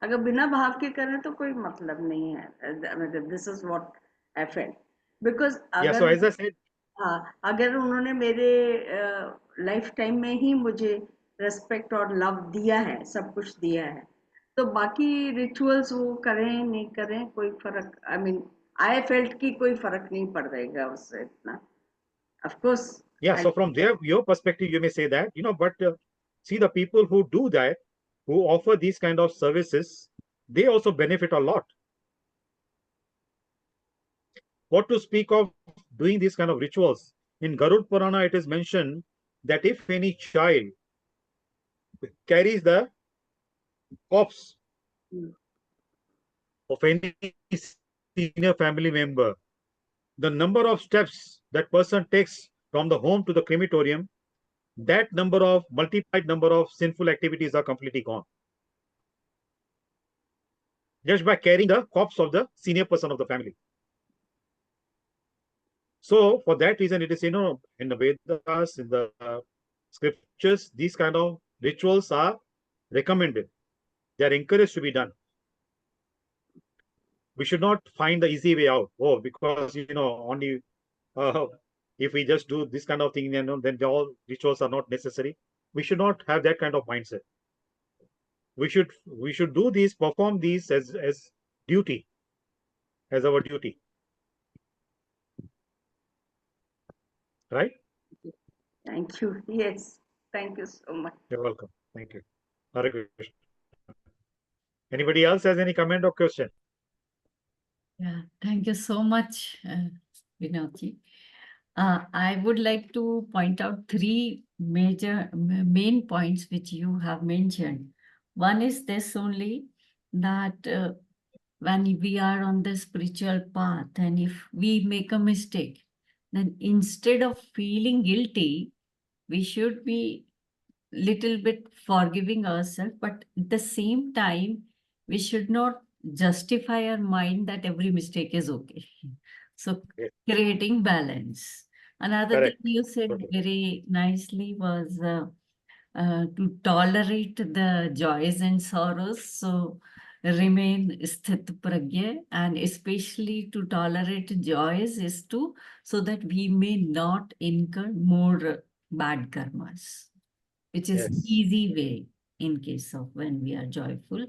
अगर बिना भाव के करें तो कोई मतलब नहीं है. This is what I felt. Because Yeah, so अगर as I said, हाँ, अगर उन्होंने मेरे लाइफ टाइम में ही मुझे रेस्पेक्ट और लव दिया है, सब कुछ दिया है, तो बाकी रिचुअल्स वो करें नहीं करें कोई फर्क, आई मीन आई फेल्ट कि कोई फर्क नहीं पड़ जाएगा उससे इतना. Of course. yeah, so from there, your perspective, you may say that, but see, the people who do that, who offer these kind of services, they also benefit a lot. What to speak of doing these kind of rituals? In Garud Purana, it is mentioned that if any child carries the corpse of any senior family member, the number of steps that person takes from the home to the crematorium, that multiplied number of sinful activities are completely gone. Just by carrying the corpse of the senior person of the family. So for that reason, it is, in the Vedas, in the scriptures, these kind of rituals are recommended. They are encouraged to be done. We should not find the easy way out. Oh, because, only if we just do this kind of thing, then all rituals are not necessary. We should not have that kind of mindset. We should do these, perform these as duty, as our duty. Right? Thank you. Yes. Thank you so much. You're welcome. Thank you. Hare Krishna. Anybody else has any comment or question? Yeah, thank you so much, Vinodji. I would like to point out three main points which you have mentioned. One is this only, that when we are on the spiritual path and if we make a mistake, then instead of feeling guilty, we should be little bit forgiving ourselves, but at the same time, we should not justify our mind that every mistake is okay. So Yes. creating balance. Another Correct. thing you said Totally. very nicely was to tolerate the joys and sorrows. So remain sthit pragya, and especially to tolerate joys is to, so that we may not incur more bad karmas, which is Yes. easy way in case of when we are joyful.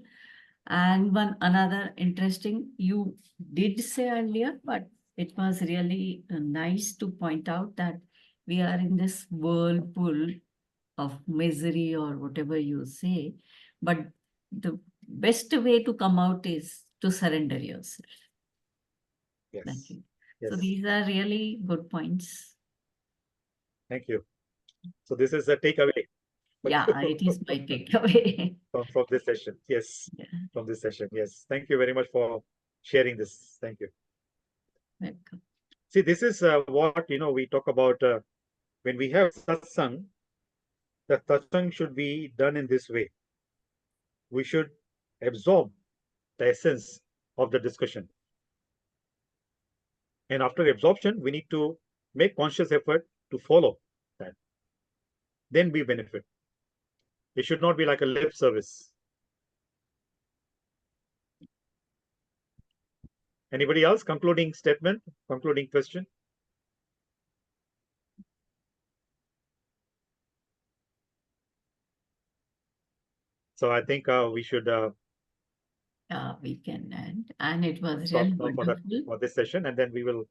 And another interesting, you did say earlier, but it was really nice to point out that we are in this whirlpool of misery or whatever you say, but the best way to come out is to surrender yourself. Yes. Thank you. Yes. So these are really good points. Thank you. So this is a takeaway. Yeah, it is my takeaway. from this session. Yes. Yeah. From this session. Yes. Thank you very much for sharing this. Thank you. Welcome. See, this is what, we talk about when we have satsang. The satsang should be done in this way. We should absorb the essence of the discussion. And after absorption, we need to make conscious effort to follow that. Then we benefit. It should not be like a lip service. Anybody else? Concluding statement, concluding question? So I think we should We can end. And it was stop really now wonderful. for this session, and then we will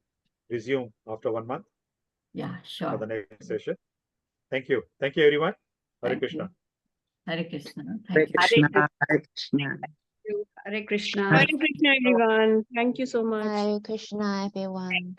resume after 1 month Yeah, for the sure. next session. Thank you. Thank you, everyone. Hare Thank Krishna. you. Hare Krishna. Hare Thank you. Krishna. Hare Krishna. Hare Krishna. Hare Krishna, everyone. Thank you so much. Hare Krishna, everyone.